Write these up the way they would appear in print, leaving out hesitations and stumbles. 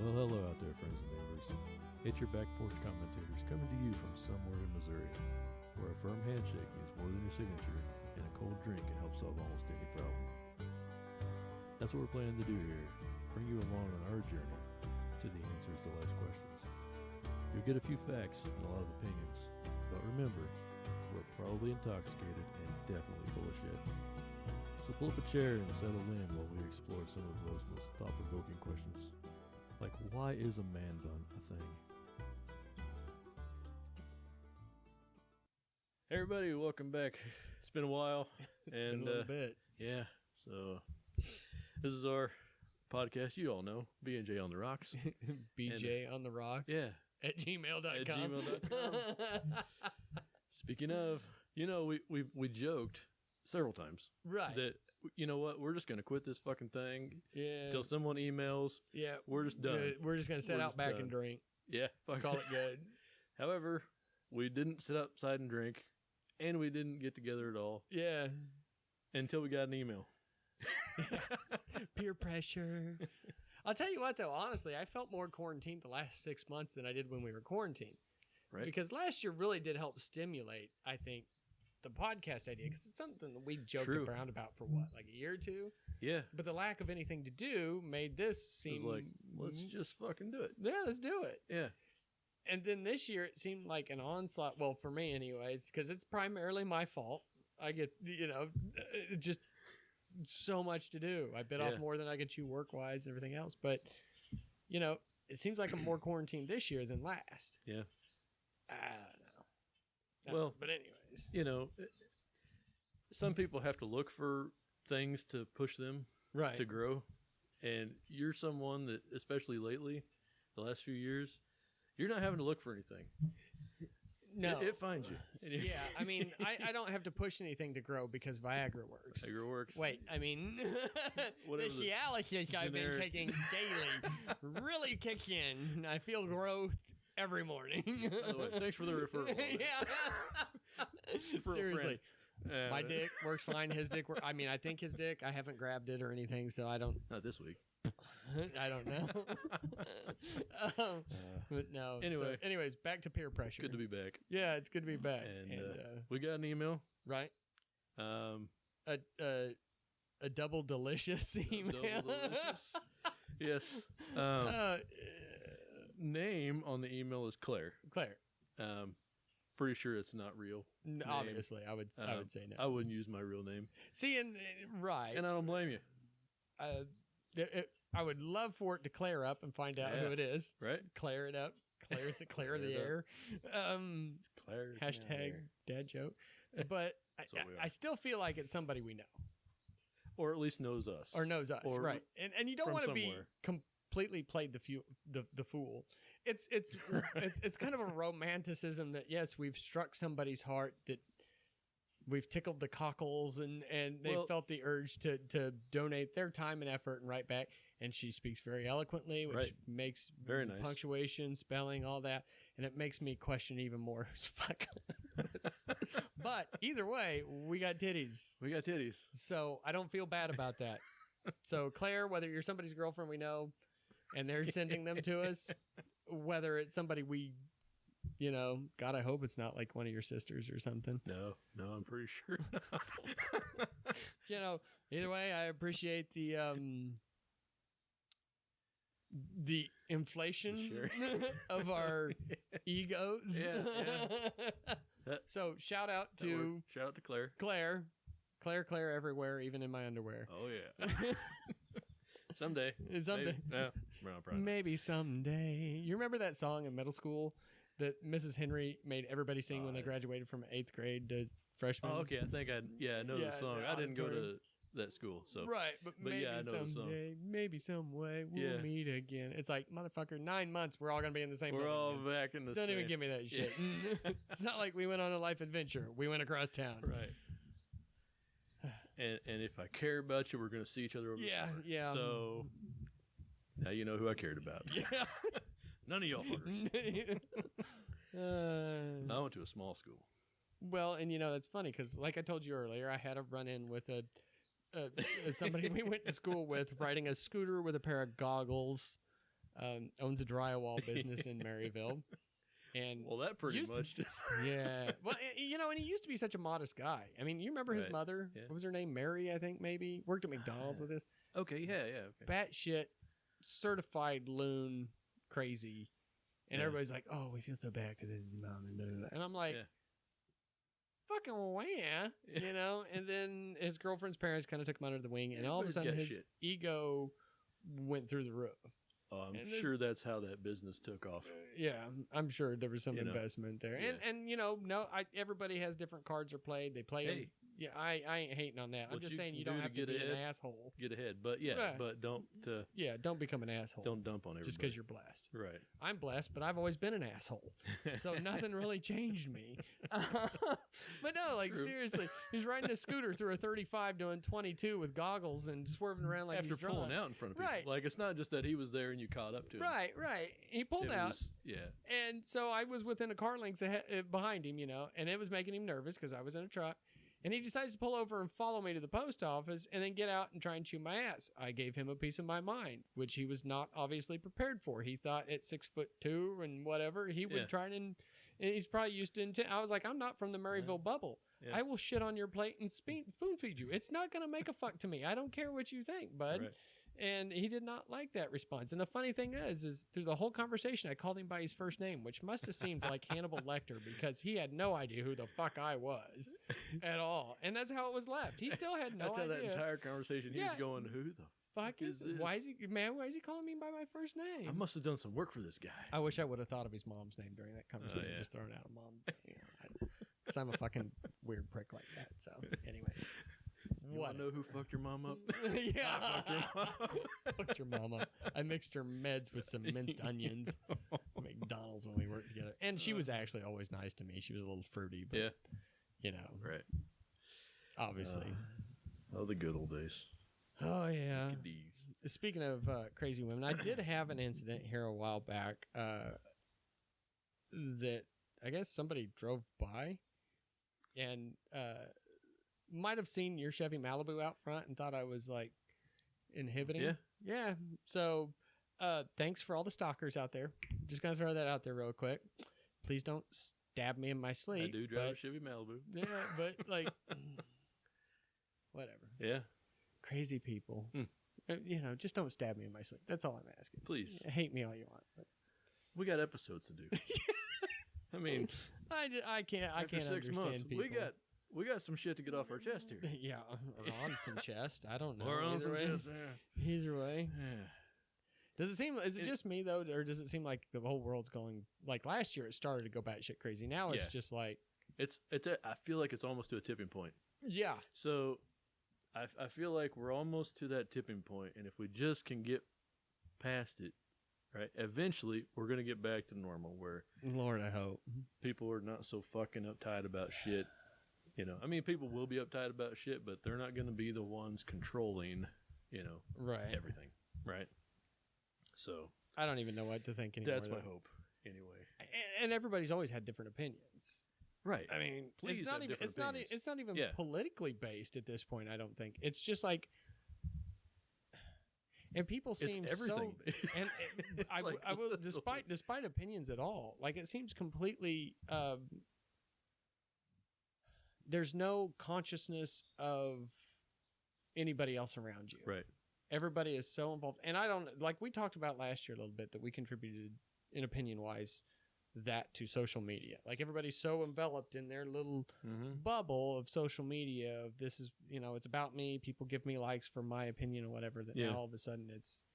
Well, hello out there, friends and neighbors. It's your back porch commentators coming to you from somewhere in Missouri, where a firm handshake means more than your signature, and a cold drink can help solve almost any problem. That's what we're planning to do here, bring you along on our journey to the answers to life's questions. You'll get a few facts and a lot of opinions, but remember, we're probably intoxicated and definitely full of shit. So pull up a chair and settle in while we explore some of those most thought-provoking questions. Like, why is a man bun a thing? Hey everybody, welcome back. It's been a while. And been a little bit. Yeah, so this is our podcast, you all know, B&J on the Rocks. BJ on the Rocks. Yeah. At gmail.com. At gmail.com. Speaking of, we joked several times. Right. That, you know what, we're just going to quit this fucking thing. Yeah. Until someone emails. Yeah. We're just done. We're just going to sit out back and drink. Yeah. Fuck Call it good. However, we didn't sit outside and drink, and we didn't get together at all. Yeah. Until we got an email. Peer pressure. I'll tell you what, though, honestly, I felt more quarantined the last 6 months than I did when we were quarantined. Right. Because last year really did help stimulate, I think, the podcast idea. Because it's something that we joked around about for what, like a year or two? Yeah. But the lack of anything to do made this seem... It was like, let's just fucking do it. Yeah, let's do it. Yeah. And then this year, it seemed like an onslaught. Well, for me anyways, because it's primarily my fault. I get, just so much to do. I bit off more than I could chew work-wise and everything else. But, it seems like I'm more quarantined this year than last. Yeah. I don't know. Well, but anyways. Some people have to look for things to push them to grow. And you're someone that, especially lately, the last few years, you're not having to look for anything. No. It finds you. Yeah, I mean, I don't have to push anything to grow because Viagra works. Viagra works. Wait, I mean, the Cialis I've been taking daily really kick in. I feel growth every morning. By the way, thanks for the referral. Yeah. Seriously. My dick works fine. His dick works. I mean, I think his dick, I haven't grabbed it or anything, so I don't. Not this week. I don't know. But no. Anyway. So, anyways, back to peer pressure. Good to be back. Yeah, it's good to be back. And we got an email. Right. A double delicious email. Double delicious. Yes. Name on the email is Claire. Claire. Pretty sure it's not real. Obviously, I would say no. I wouldn't use my real name. See, and right. And I don't blame you. I would love for it to clear up and find out who it is. Right? Clear it up. Clear the air. It's Claire. Hashtag dad joke. But I still feel like it's somebody we know. Or at least knows us. Or knows us, right. And you don't want to be completely played the fool. It's kind of a romanticism that, yes, we've struck somebody's heart, that we've tickled the cockles and they felt the urge to donate their time and effort and write back. And she speaks very eloquently, which makes very nice punctuation, spelling, all that. And it makes me question even more who's fuck. But either way, we got titties. We got titties. So I don't feel bad about that. So Claire, whether you're somebody's girlfriend we know and they're sending them to us, whether it's somebody we... God, I hope it's not like one of your sisters or something. No, I'm pretty sure not. Either way, I appreciate the inflation of our egos. Yeah. So shout out to Claire. Claire everywhere, even in my underwear. Oh yeah. Someday. Maybe. No, probably maybe someday. You remember that song in middle school that Mrs. Henry made everybody sing when they graduated from 8th grade to freshman? Oh, okay. I think I know the song. I didn't go to that school, so right. But maybe yeah, I know someday, maybe some way we'll meet again. It's like, motherfucker, 9 months, we're all gonna be in the same. We're all back in the. Don't even give me that shit. It's not like we went on a life adventure. We went across town. Right. And if I care about you, we're going to see each other over the summer. Yeah. So now you know who I cared about. Yeah. None of y'all fuckers. I went to a small school. Well, and that's funny because, like I told you earlier, I had a run-in with somebody we went to school with riding a scooter with a pair of goggles owns a drywall business in Maryville. And well, that pretty much just yeah. Well, and he used to be such a modest guy. I mean, you remember his mother? Yeah. What was her name? Mary, I think, maybe. Worked at McDonald's with us. Okay, yeah. Okay. Batshit, certified loon, crazy. And everybody's like, oh, we feel so bad because his mom and blah. And I'm like, fucking wah, And then his girlfriend's parents kind of took him under the wing. And all of a sudden, his ego went through the roof. Oh, I'm sure that's how that business took off. Yeah, I'm sure there was some investment there. Yeah. And everybody has different cards are played. They play them. Yeah, I ain't hating on that. I'm just saying you don't have to be an asshole. Get ahead. But but don't don't become an asshole. Don't dump on everybody. Just because you're blessed. Right. I'm blessed, but I've always been an asshole. So nothing really changed me. But no, like seriously, he's riding a scooter through a 35 doing 22 with goggles and swerving around like after he's drunk. Pulling out in front of people. Right. Like it's not just that he was there and you caught up to him. Right. He pulled out. And so I was within a car length behind him, and it was making him nervous because I was in a truck. And he decides to pull over and follow me to the post office and then get out and try and chew my ass. I gave him a piece of my mind, which he was not obviously prepared for. He thought at 6'2" and whatever, he would try and he's probably used to I was like, I'm not from the Maryville bubble. Yeah. I will shit on your plate and spoon feed you. It's not going to make a fuck to me. I don't care what you think, bud. Right. And he did not like that response. And the funny thing is through the whole conversation, I called him by his first name, which must have seemed like Hannibal Lecter because he had no idea who the fuck I was at all. And that's how it was left. He still had no idea. That's how that entire conversation, he was going, who the fuck is this? Why is he calling me by my first name? I must have done some work for this guy. I wish I would have thought of his mom's name during that conversation, just throwing out a mom. Because I'm a fucking weird prick like that. So, anyways. You want to know who fucked your mom up? Yeah. I fucked your mom up. Fucked your mom up. I mixed her meds with some minced onions at McDonald's when we worked together. And she was actually always nice to me. She was a little fruity, but, Right. Obviously. The good old days. Oh, yeah. Speaking of crazy women, I did have an incident here a while back that I guess somebody drove by and might have seen your Chevy Malibu out front and thought I was like inhibiting. Yeah. So thanks for all the stalkers out there. Just gonna throw that out there real quick. Please don't stab me in my sleep. I do drive a Chevy Malibu. Yeah, but like whatever. Yeah. Crazy people. Just don't stab me in my sleep. That's all I'm asking. Please. Hate me all you want. But. We got episodes to do. I mean, I can't understand 6 months. People. We got some shit to get off our chest here. Yeah, or on some chest. I don't know. Or on some chest. Yeah. Either way. Yeah. Is it just me though, or does it seem like the whole world's going like last year? It started to go batshit crazy. Now it's just like I feel like it's almost to a tipping point. Yeah. So I feel like we're almost to that tipping point, and if we just can get past it, right? Eventually, we're gonna get back to normal, where Lord, I hope people are not so fucking uptight about shit. I mean, people will be uptight about shit, but they're not going to be the ones controlling, right, everything, right? So I don't even know what to think anymore. That's my hope, anyway. And everybody's always had different opinions, right? I mean, it's not even politically based at this point. I don't think it's just like, and people seem everything. So. And I will, despite opinions at all, like it seems completely. There's no consciousness of anybody else around you. Right. Everybody is so involved. And I don't, like we talked about last year a little bit, that we contributed in opinion-wise that to social media. Like everybody's so enveloped in their little bubble of social media of this is, it's about me. People give me likes for my opinion or whatever, that now all of a sudden it's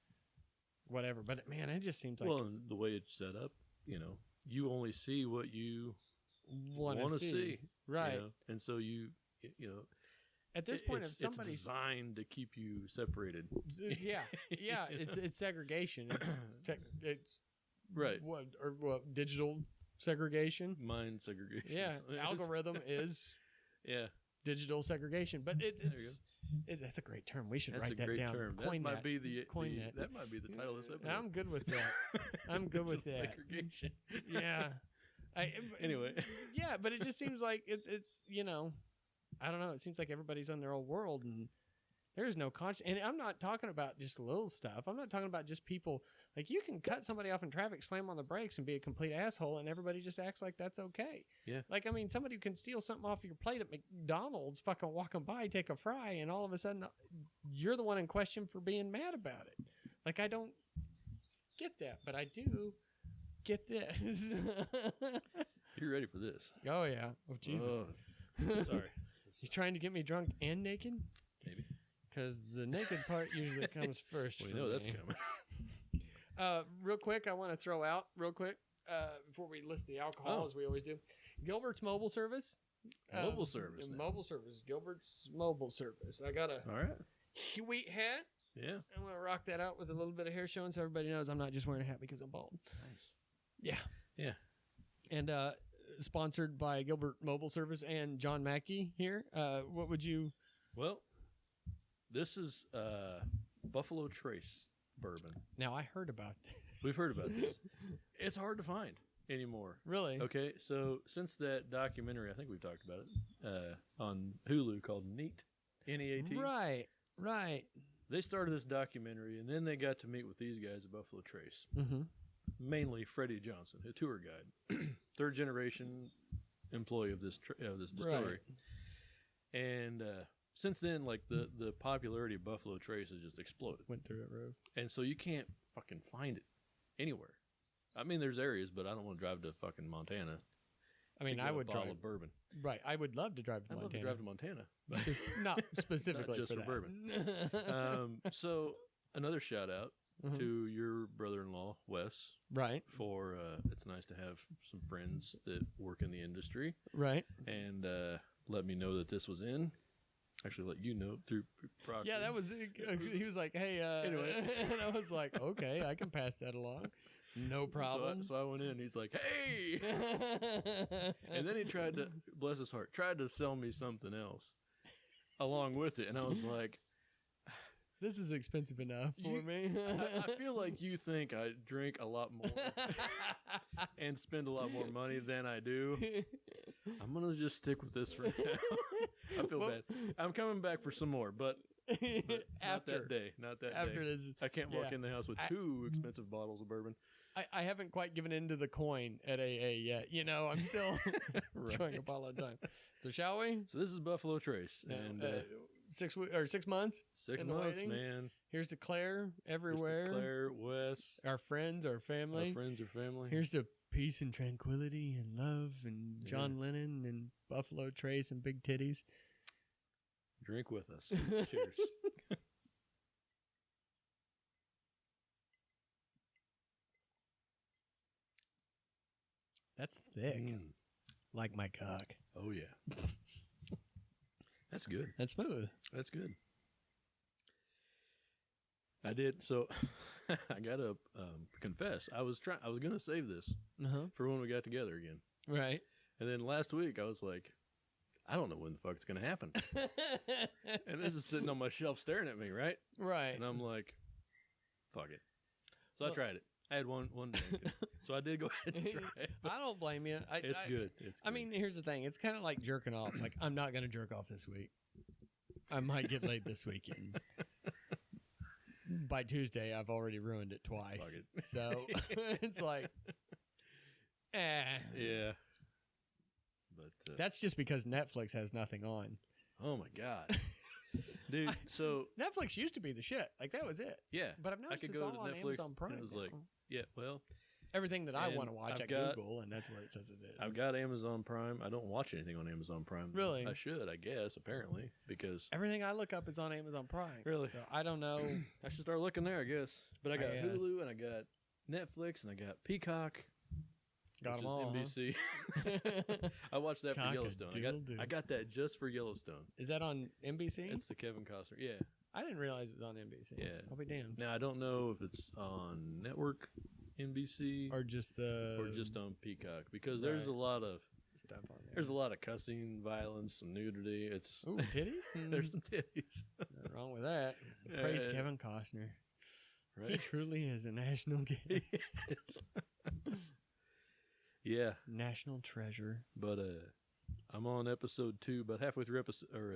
whatever. But man, it just seems like. Well, the way it's set up, you only see what you want to see. Right. And so at this point, if somebody's it's designed to keep you separated. Yeah. It's segregation. It's right. What digital segregation? Mind segregation. Yeah. Algorithm is digital segregation. But that's a great term. We should write that down. That's a great term. That might be the title of this episode. I'm good with that. I'm good with that. Segregation. Yeah. Anyway. Yeah, but it just seems like it's I don't know. It seems like everybody's on their own world, and there's no conscience. And I'm not talking about just little stuff. I'm not talking about just people Like, you can cut somebody off in traffic, slam on the brakes, and be a complete asshole, and everybody just acts like that's okay. Yeah. Like, I mean, somebody can steal something off your plate at McDonald's, fucking walking by, take a fry, and all of a sudden, you're the one in question for being mad about it. Like, I don't get that, but I do get this. You're ready for this. Oh, yeah. Oh, Jesus. Sorry. He's trying to get me drunk and naked? Maybe. Because the naked part usually comes first. Well, for you know me. that's coming. Real quick, I want to throw out before we list the alcohol, as we always do. Gilbert's Mobile Service. Mobile service. Mobile service. Gilbert's Mobile Service. I got a All right. wheat hat. Yeah. I'm going to rock that out with a little bit of hair showing so everybody knows I'm not just wearing a hat because I'm bald. Nice. Yeah. Yeah. And sponsored by Gilbert Mobile Service and John Mackey here. What would you... Well, this is Buffalo Trace bourbon. Now, I heard about this. We've heard about this. It's hard to find anymore. Really? Okay, so since that documentary, I think we've talked about it, on Hulu called Neat, N-E-A-T. Right. They started this documentary, and then they got to meet with these guys at Buffalo Trace. Mm-hmm. Mainly Freddie Johnson, a tour guide, third generation employee of this distillery. Right. And since then, like the popularity of Buffalo Trace has just exploded. Went through a roof. And so you can't fucking find it anywhere. I mean, there's areas, but I don't want to drive to fucking Montana. I mean, I would drive of bourbon. Right, I would love to drive to I'd Montana. love to drive to Montana, but just not specifically not just for bourbon. So another shout out to your brother-in-law Wes. Right. For it's nice to have some friends that work in the industry. Right. And let me know that this was in. Actually, let you know through proxy. Yeah, that was. He was like, "Hey," anyway, and I was like, "Okay, I can pass that along." No problem. So I went in. And he's like, "Hey," and then he tried to, bless his heart, tried to sell me something else along with it, and I was like, "This is expensive enough for me." I feel like you think I drink a lot more and spend a lot more money than I do. I'm gonna just stick with this for now. I feel bad. I'm coming back for some more, but not that day. Not that after day. This, I can't walk in the house with two expensive bottles of bourbon. I haven't quite given into the coin at AA yet. You know, I'm still trying a bottle at a time. So shall we? So this is Buffalo Trace, and 6 months. 6 months, man. Here's to Claire everywhere. Here's to Claire, Wes, our friends, our family. Here's to peace and tranquility and love and John Lennon and Buffalo Trace and big titties. Drink with us. Cheers. That's thick. Like my cock. Oh, yeah. That's good. That's smooth. That's good. I did. So I got to confess. I was going to save this for when we got together again. Right. And then last week I was like, I don't know when the fuck it's going to happen. And this is sitting on my shelf staring at me, right? Right. And I'm like, fuck it. So I tried it. I had one drink. So I did go ahead and try it. I don't blame you. It's good. I mean, here's the thing. It's kind of like jerking off. Like, I'm not going to jerk off this week. I might get laid this weekend. By Tuesday, I've already ruined it twice. Fuck it. So it's like, Yeah. But that's just because Netflix has nothing on. Oh my God. Dude, so Netflix used to be the shit. Like, that was it. Yeah. But I've noticed it's all on Netflix, Amazon Prime. And it was now. like, yeah, well. Everything that I want to watch, Google, and that's where it says it is. I've got Amazon Prime. I don't watch anything on Amazon Prime. Really? I should, I guess, apparently, because everything I look up is on Amazon Prime. Really? So I don't know. I should start looking there, I guess. But I got Hulu, and I got Netflix, and I got Peacock. Got them all, NBC. Huh? I watched that for Yellowstone. I got that just for Yellowstone. Is that on NBC? It's the Kevin Costner. Yeah. I didn't realize it was on NBC. Yeah. I'll be damned. Now I don't know if it's on network NBC or just on Peacock, because there's a lot of stuff on there. There's a lot of cussing, violence, some nudity. It's titties. There's some titties. Nothing wrong with that. Praise Kevin Costner. Right. He truly is a national game. Yeah. National treasure. But I'm on episode 2, about halfway through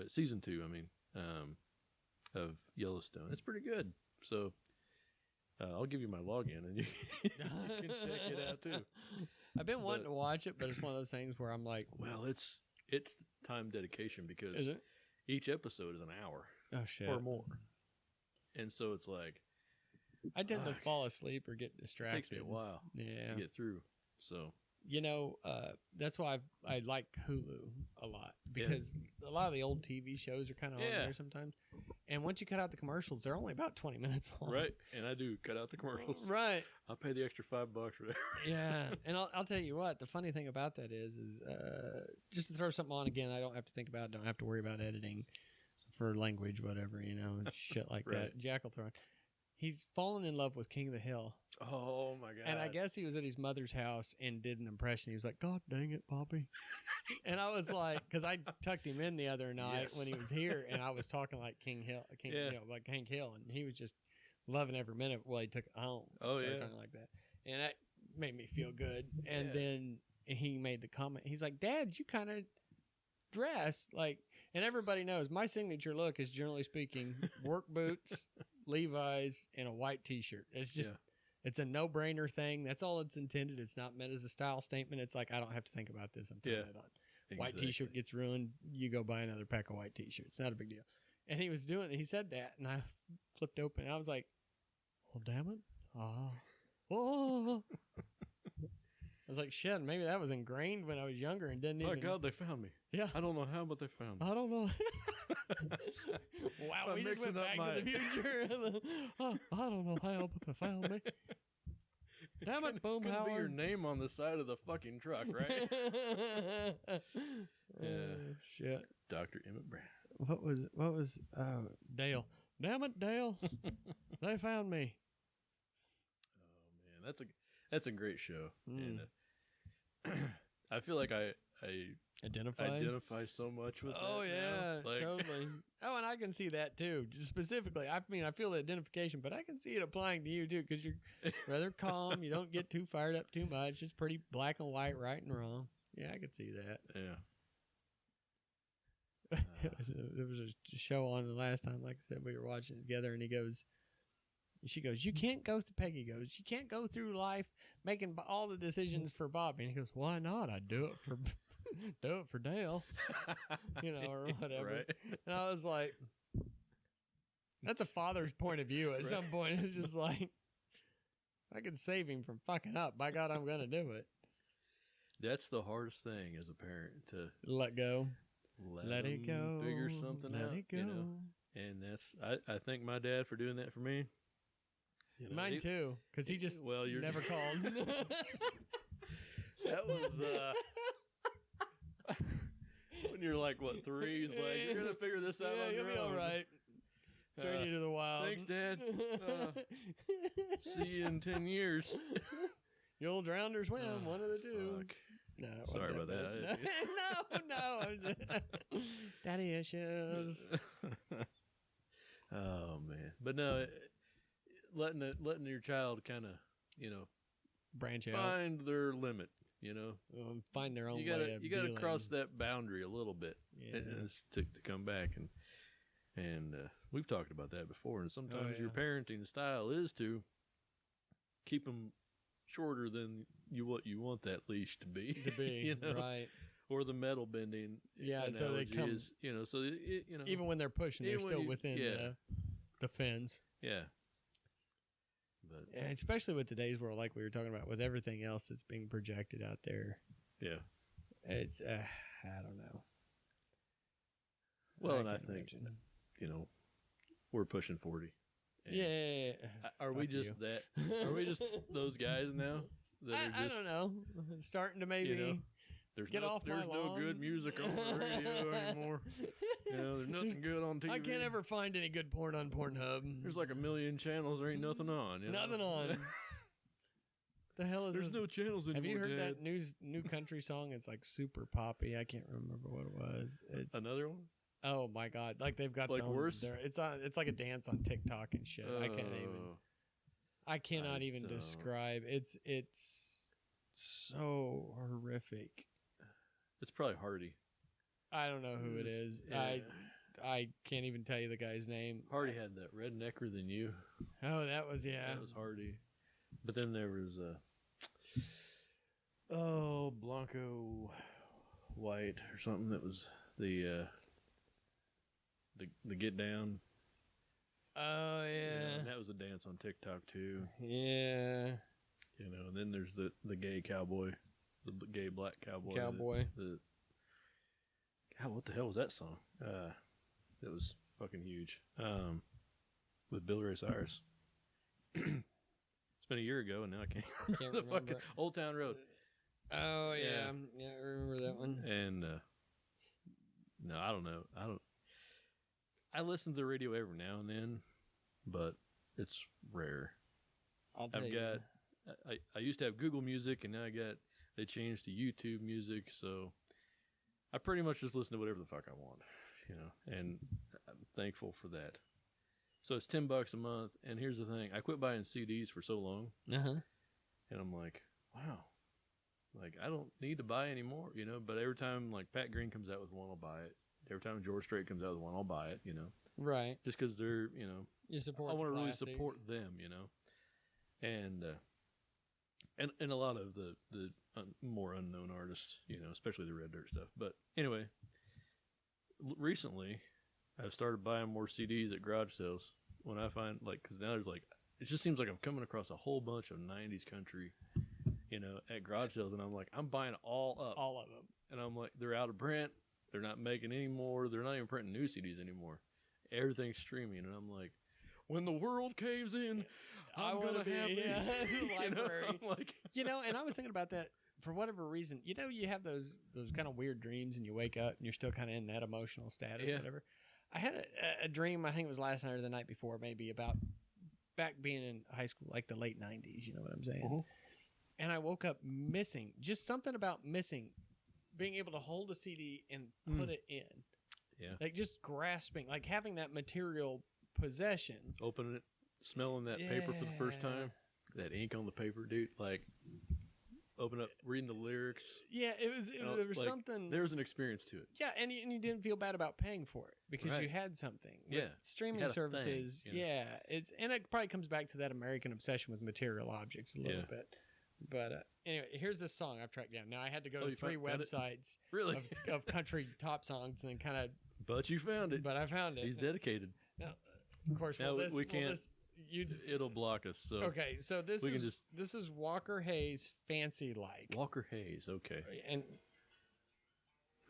season 2, of Yellowstone. It's pretty good. So I'll give you my login, and you can check it out too. I've been wanting to watch it, but it's one of those things where I'm like, well, it's time dedication because is it? each episode is an hour Oh shit, or more, and so it's like I tend to fall asleep or get distracted. It takes me a while to get through. So that's why I like Hulu a lot because a lot of the old TV shows are kind of on there sometimes. And once you cut out the commercials, they're only about 20 minutes long. Right. And I do cut out the commercials. Right. I'll pay the extra $5 for that. Yeah. And I'll tell you what, the funny thing about that is just to throw something on again, I don't have to think about it, don't have to worry about editing for language, whatever, shit like that. Jack will throw it. He's fallen in love with King of the Hill. Oh, my God. And I guess he was at his mother's house and did an impression. He was like, God dang it, Bobby. And I was like, because I tucked him in the other night when he was here, and I was talking like King Hill, like Hank Hill, and he was just loving every minute while he took it home. Talking like that. And that made me feel good. And then he made the comment. He's like, Dad, you kind of dress like, and everybody knows my signature look is, generally speaking, work boots, Levi's, and a white T-shirt. It's just, it's a no-brainer thing. That's all it's intended. It's not meant as a style statement. It's like, I don't have to think about this. I'm putting it on. Exactly. White T-shirt gets ruined. You go buy another pack of white T-shirts. Not a big deal. And he was doing it. He said that, and I flipped open. And I was like, "Oh, damn it! Oh!" I was like, "Shit, maybe that was ingrained when I was younger and didn't even." Oh God, they found me. Yeah, I don't know how, but they found me. I don't know. Wow, we just went back to the future. I don't know how, but they found me. Damn it, Boom Howard. Be your name on the side of the fucking truck, right? Shit. Dr. Emmett Brown. What was Dale? Damn it, Dale. They found me. Oh man, that's a great show. And I feel like I identify so much with that. Oh yeah, like, totally. Oh, and I can see that too. Just specifically, I mean, I feel the identification, but I can see it applying to you too because you're rather calm. You don't get too fired up too much. It's pretty black and white, right and wrong. Yeah, I can see that. Yeah. There was a show on the last time, like I said, we were watching it together, and she goes, you can't go through, Peggy goes, you can't go through life making all the decisions for Bobby. And he goes, why not? I do it for Dale, or whatever. Right. And I was like, that's a father's point of view at some point. It's just like, I can save him from fucking up. By God, I'm going to do it. That's the hardest thing as a parent, to let go. Let it go. Figure something out. Let it go. And that's, I thank my dad for doing that for me. Mine too, because he just never called. That was when you're like, what, 3? He's like, you're going to figure this out on your own. You'll be all right. Turn you to the wild. Thanks, Dad. See you in 10 years. You'll drown or swim, one of the two. Fuck. No, sorry about that. No. Daddy issues. Oh man, but no, letting your child kind of branch out, find their limit. Find their own. You gotta cross that boundary a little bit, and to come back and we've talked about that before. And sometimes your parenting style is to keep them shorter than what you want that leash to be. Right. Or the metal bending. So they come. Is, even when they're pushing, they're still within the fence. Yeah. But and especially with today's world, like we were talking about, with everything else that's being projected out there. Yeah. It's I don't know. Well, and I think we're pushing 40. Yeah. Are we just that? Are we just those guys now? I don't know. Starting to maybe there's no good music on the radio anymore. There's nothing good on TV. I can't ever find any good porn on Pornhub. There's like 1 million channels. There ain't nothing on. Nothing on. The hell is There's no channels anymore. Have you heard that new country song? It's like super poppy. I can't remember what it was. It's another one. Oh my God! Like they've got like worse. It's like a dance on TikTok and shit. I cannot even describe. It's so horrific. It's probably Hardy. I don't know who it is. Yeah. I can't even tell you the guy's name. Hardy had that Rednecker Than You. Oh, that was That was Hardy. But then there was Blanco White or something that was the Get Down. Oh yeah. And that was a dance on TikTok too. Yeah. You know, and then there's the Gay Cowboy, the gay black cowboy. God, what the hell was that song? That was fucking huge. With Billy Ray Cyrus. It's been a year ago, and now I can't remember the fucking Old Town Road. Oh yeah, I remember that one. And no, I don't know. I listen to the radio every now and then, but it's rare. I used to have Google Music, and now they changed to YouTube Music, so I pretty much just listen to whatever the fuck I want, you know, and I'm thankful for that. So it's $10 a month, and here's the thing: I quit buying CDs for so long, and I'm like, wow, like I don't need to buy anymore, you know. But every time like Pat Green comes out with one, I'll buy it. Every time George Strait comes out with one, I'll buy it, you know. Right. Just because they're, you know, I want to really support them, you know, and a lot of the more unknown artists, you know, especially the Red Dirt stuff. But anyway, recently I've started buying more CDs at garage sales when I find because now there's it just seems like I'm coming across a whole bunch of 90s country, you know, at garage sales, and I'm like, I'm buying all of them, and I'm like, they're out of print. They're not making any more. They're not even printing new CDs anymore. Everything's streaming, and I'm like, when the world caves in, I'm gonna have these. Library. You know? Like, you know, and I was thinking about that for whatever reason. You know, you have those kind of weird dreams, and you wake up and you're still kind of in that emotional status, whatever. I had a dream. I think it was last night or the night before, maybe about back being in high school, like the late '90s. You know what I'm saying? Uh-huh. And I woke up missing, just something about missing. Being able to hold a CD and put it in. Yeah. Like just grasping, like having that material possession. Opening it, smelling that paper for the first time. That ink on the paper, dude. Like, open up, reading the lyrics. Yeah, there was something. There was an experience to it. Yeah, and you didn't feel bad about paying for it because you had something. Yeah. With streaming services, thing, you know? and it probably comes back to that American obsession with material objects a little bit. But anyway, here's this song I've tracked down. Now, I had to go to 3 websites of country top songs and then kind of... But you found it. But I found it. He's dedicated. Now, of course, we can't... it'll block us. So okay, so this is Walker Hayes' Fancy Like. Walker Hayes, okay. And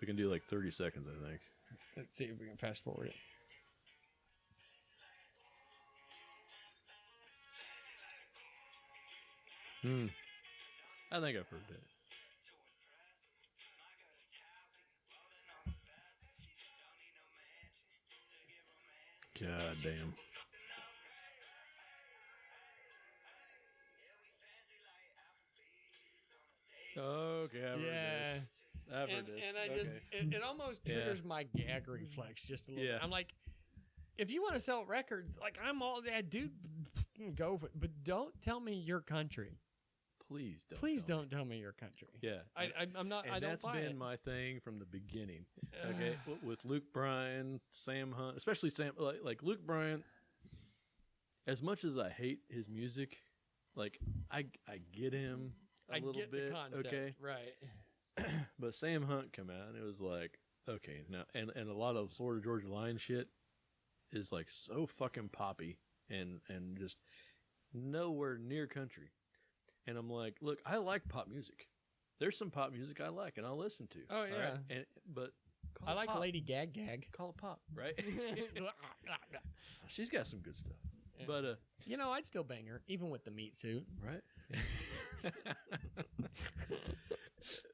we can do like 30 seconds, I think. Let's see if we can fast forward it. I think I've heard that. God damn. Okay, I've heard this. I've heard this. And I just, it almost triggers my gag reflex just a little bit. I'm like, if you want to sell records, like I'm all that, dude, go for it. But don't tell me your country. Please don't tell me your country. Yeah. I'm not, and I don't that's buy been it. my thing from the beginning. Okay. With Luke Bryan, Sam Hunt, especially Sam, like Luke Bryan, as much as I hate his music, like I get him a little bit. The concept, okay. Right. But Sam Hunt come out and it was like, okay, now and a lot of Florida Georgia Line shit is like so fucking poppy and just nowhere near country. And I'm like, look, I like pop music. There's some pop music I like and I'll listen to. Oh yeah. Right? But I like pop. Lady Gag. Call it pop, right? She's got some good stuff. Yeah. But you know, I'd still bang her even with the meat suit, right?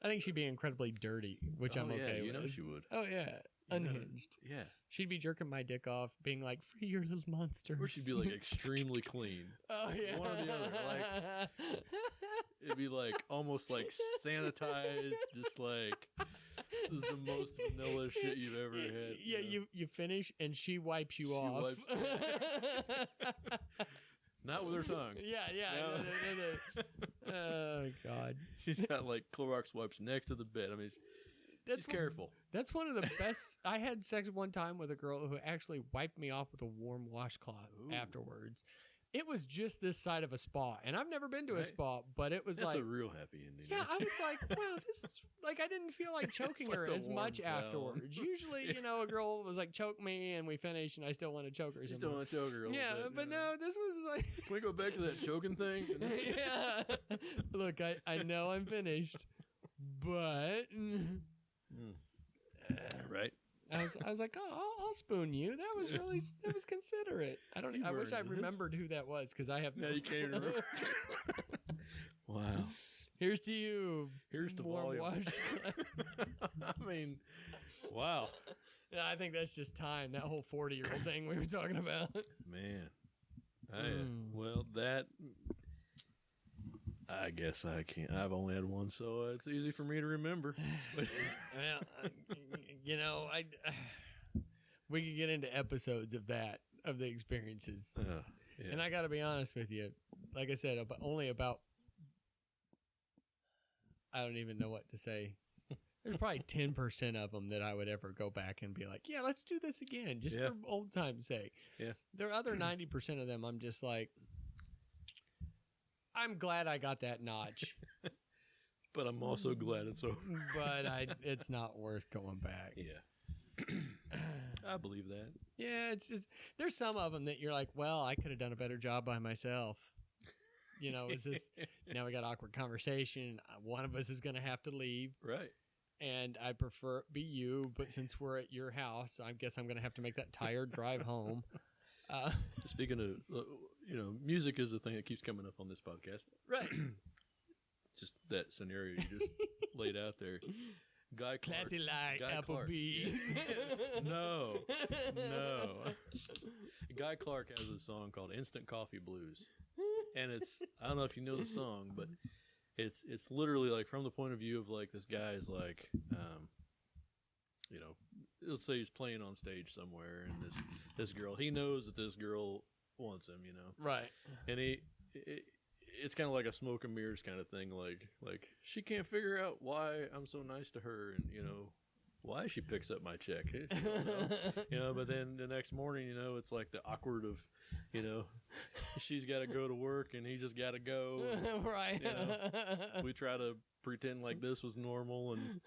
I think she'd be incredibly dirty, which I'm okay with. You know she would. Oh yeah, unhinged. Yeah, she'd be jerking my dick off, being like, "Free your little monster." Or she'd be like extremely clean. Oh yeah, one or the other. Like it'd be like almost like sanitized, just like this is the most vanilla shit you've ever had. Yeah, you finish and she wipes you off. Not with her tongue. Yeah. No. Oh God. She's got like Clorox wipes next to the bed. I mean, She's careful. That's one of the best. I had sex one time with a girl who actually wiped me off with a warm washcloth afterwards. It was just this side of a spa, and I've never been to a spa, but it was That's a real happy ending. Yeah, I was like, wow, this is like, I didn't feel like choking her as much afterwards. Usually, a girl was like, choke me, and we finish, and I still want to choke her. You still want to choke her a little bit. But no, this was like... Can we go back to that choking thing? Yeah. Look, I know I'm finished, but... Right. I was like, oh, I'll spoon you. That was considerate. I wish I remembered who that was, because I have... No, you can't remember. Wow. Here's to you. Here's to volume. I mean, wow. Yeah, I think that's just time. That whole 40-year-old thing we were talking about. Man. Well, that... I guess I can't. I've only had one, so it's easy for me to remember. Well, we could get into episodes of the experiences. Yeah. And I got to be honest with you. Like I said, only about, I don't even know what to say. There's probably 10% of them that I would ever go back and be like, yeah, let's do this again, just for old time's sake. Yeah. There are other 90% of them I'm just like, I'm glad I got that notch. But I'm also glad it's over. But it's not worth going back. Yeah. I believe that. Yeah, it's just, there's some of them that you're like, well, I could have done a better job by myself. Is this, now we got awkward conversation. One of us is going to have to leave. Right. And I prefer it be you, but since we're at your house, I guess I'm going to have to make that tired drive home. Speaking of, music is the thing that keeps coming up on this podcast. Right. Just that scenario you just laid out there. Guy Clark. Guy Applebee. No. Guy Clark has a song called Instant Coffee Blues. And I don't know if you know the song, but it's literally like from the point of view of like this guy is like, let's say he's playing on stage somewhere, and this girl, he knows that this girl wants him, Right. And it's kind of like a smoke and mirrors kind of thing, like she can't figure out why I'm so nice to her, and why she picks up my check. But then the next morning, it's like the awkward of, she's got to go to work and he just got to go. Right. We try to pretend like this was normal and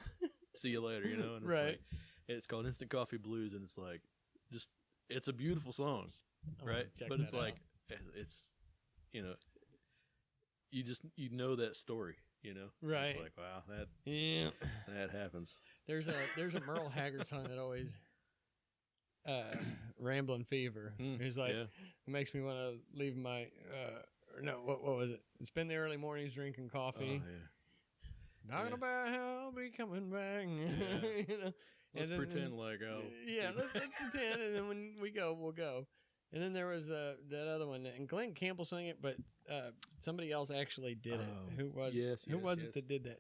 see you later, and it's right. like, it's called Instant Coffee Blues, and it's like, it's a beautiful song, right? But it's like, it's, you know that story, right? It's like, wow, that happens. There's a Merle Haggard song that always, Ramblin' Fever. He's like, it makes me want to leave my, what was it? Spend the early mornings drinking coffee. Oh, yeah. Talking about how I'll be coming back. Yeah. Let's pretend like, let's pretend, and then when we go, we'll go. And then there was that other one, and Glenn Campbell sang it, but somebody else actually did it. Who was it that did that?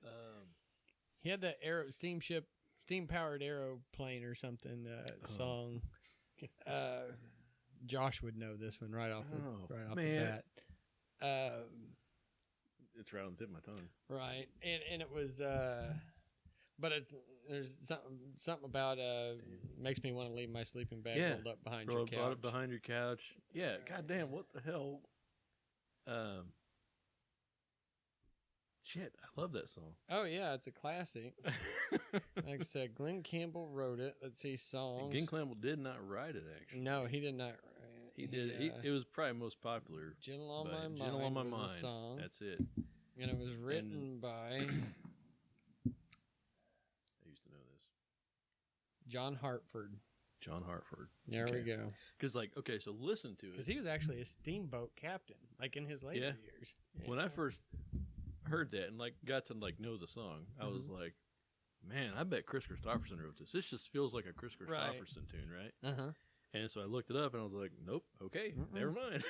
He had that steam-powered aeroplane or something song. Josh would know this one right off the bat. It's right on the tip of my tongue. Right, and it was, but there's something about makes me want to leave my sleeping bag rolled up behind your couch. Brought it behind your couch. Yeah, goddamn, what the hell? Shit, I love that song. Oh yeah, it's a classic. Like I said, Glenn Campbell wrote it. Let's see, songs. Glenn Campbell did not write it, actually. No, he did not. He did it. It was probably most popular. Gentle on My Mind was a song. That's it. And it was written by... John Hartford. There we go. Because, so listen to it. Because he was actually a steamboat captain, in his later years. Yeah. When I first heard that and, got to, know the song, I was like, man, I bet Chris Christopherson wrote this. This just feels like a Chris Christopherson tune, right? Uh-huh. And so I looked it up, and I was like, nope, okay, never mind.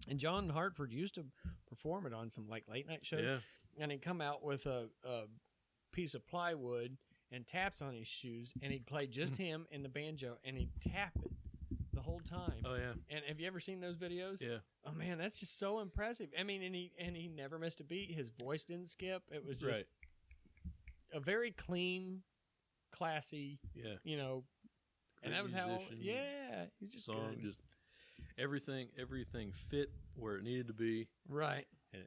And John Hartford used to perform it on some, late-night shows. Yeah. And he'd come out with a piece of plywood and taps on his shoes, and he'd play just him and the banjo, and he'd tap it the whole time. Oh yeah. And have you ever seen those videos? Yeah. Oh man, that's just so impressive. I mean, and he never missed a beat. His voice didn't skip. It was just a very clean, classy, you know, and that was musician, he's just song, good. just everything fit where it needed to be. Right. And,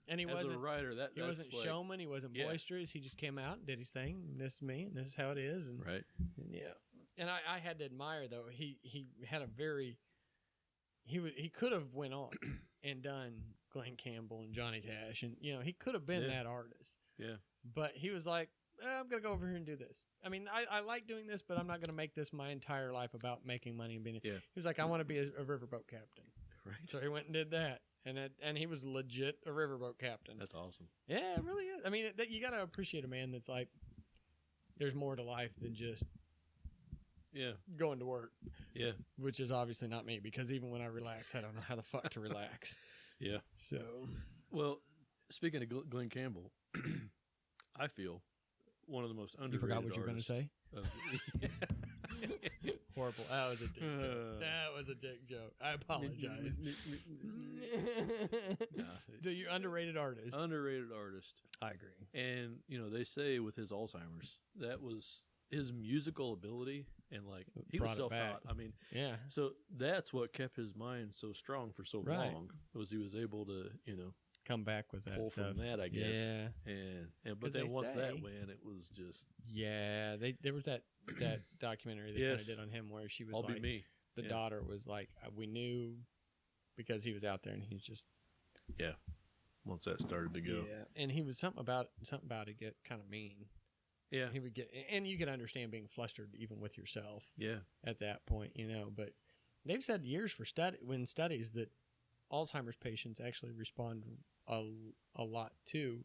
and he as wasn't a writer. He wasn't showman. He wasn't boisterous. He just came out and did his thing. And this is me, and this is how it is. And right. And and I had to admire though. He had a very he could have went on and done Glenn Campbell and Johnny Cash, and you know he could have been that artist. Yeah. But he was like, I'm gonna go over here and do this. I mean, I like doing this, but I'm not gonna make this my entire life about making money and being. Yeah. He was like, I want to be a riverboat captain. Right. So he went and did that. And he was legit a riverboat captain. That's awesome. Yeah, it really is. I mean, you got to appreciate a man that's like, there's more to life than just going to work. Yeah. Which is obviously not me, because even when I relax, I don't know how the fuck to relax. Yeah. So. Well, speaking of Glenn Campbell, I feel one of the most underrated. You forgot what you were going to say? Horrible. That was a dick joke. That was a dick joke. I apologize. So you're underrated artist. Underrated artist. I agree. And, you know, they say with his Alzheimer's, that was his musical ability, and like he was self-taught. I mean, so that's what kept his mind so strong for so long, was he was able to, you know, come back with that pull stuff. from that, I guess. Yeah. And but then once that went, it was just there was that documentary they kind of did on him where she was I'll like, be me. The daughter was like, we knew because he was out there, and he's just once that started to go, and he was something about it get kind of mean. Yeah, he would get, and you could understand being flustered even with yourself. Yeah, at that point, you know. But they've said years for studies that Alzheimer's patients actually respond a lot to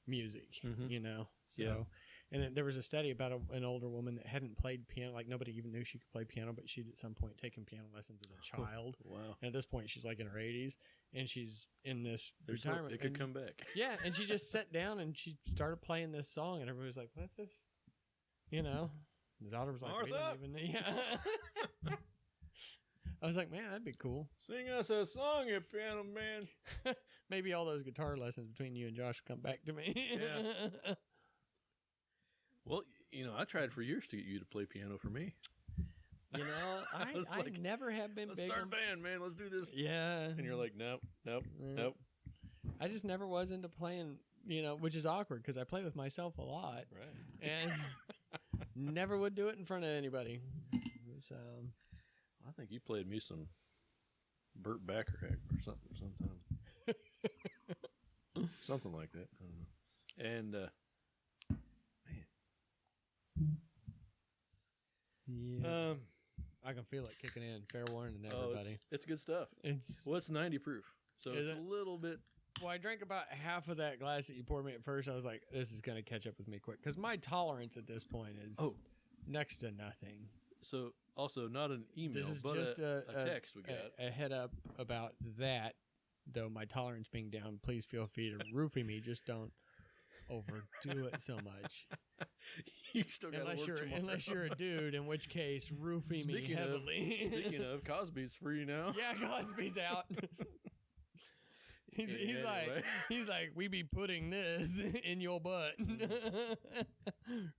music, you know. So, and there was a study about an older woman that hadn't played piano, like nobody even knew she could play piano, but she'd at some point taken piano lessons as a child. Wow! And at this point, she's like in her 80s, and she's in this retirement. It could come back. Yeah, and she just sat down and she started playing this song, and everybody was like, "What the?" You know, the daughter was like, Martha? "We didn't even." Yeah. I was like, man, that'd be cool. Sing us a song, you piano man. Maybe all those guitar lessons between you and Josh come back to me. Yeah. Well, you know, I tried for years to get you to play piano for me. You know, I never have been big. Let's start a band, man. Let's do this. Yeah. And you're like, nope. I just never was into playing, you know, which is awkward because I play with myself a lot. Right. And never would do it in front of anybody. So. I think you played me some Burt Bacharach or something sometime. Something like that. I don't know. And, man. Yeah. I can feel it kicking in. Fair warning to everybody. It's good stuff. It's 90 proof. So it's a little bit. Well, I drank about half of that glass that you poured me at first. I was like, this is going to catch up with me quick. Because my tolerance at this point is next to nothing. So, also, not an email, this is but just a text we got. A head up about that, though my tolerance being down. Please feel free to roofie me. Just don't overdo it so much. You still got to work tomorrow. Unless you're a dude, in which case, roofie me heavily. Speaking of, Cosby's free now. Yeah, Cosby's out. He's like, we be putting this in your butt.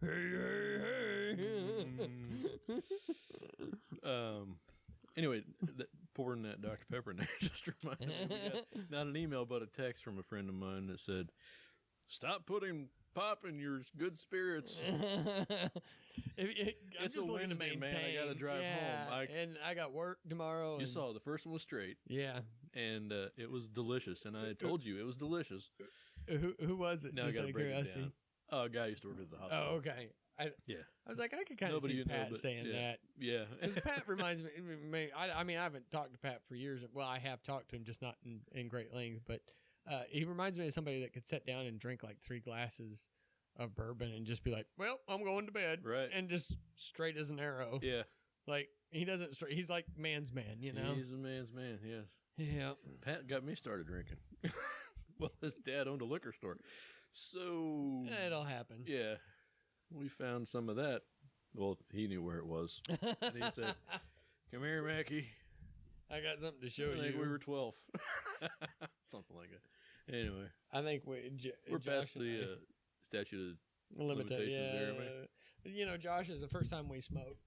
Hey. Anyway, pouring that Dr. Pepper in there just reminded me. We got not an email, but a text from a friend of mine that said, "Stop putting pop in your good spirits." It's a Wednesday, man. I got to drive home. And I got work tomorrow. You saw the first one was straight. Yeah. And it was delicious. And I told you it was delicious. Who was it? Now just I got to break it curiosity. down. Oh, a guy used to work at the hospital. Oh, okay. I was like, I could kind of see Pat saying that. Yeah. Because Pat reminds me, I mean, I haven't talked to Pat for years. Well, I have talked to him, just not in great length. But he reminds me of somebody that could sit down and drink like 3 glasses of bourbon and just be like, well, I'm going to bed. Right. And just straight as an arrow. Yeah. Like, he doesn't, he's like man's man, you know? He's a man's man, yes. Yeah. Pat got me started drinking. Well, his dad owned a liquor store. So. It'll happen. Yeah. We found some of that. Well, he knew where it was. And he said, "Come here, Mackie. I got something to show you." I think we were 12. Something like that. Anyway. I think we're past the statute limitations there. You know, Josh is the first time we smoked.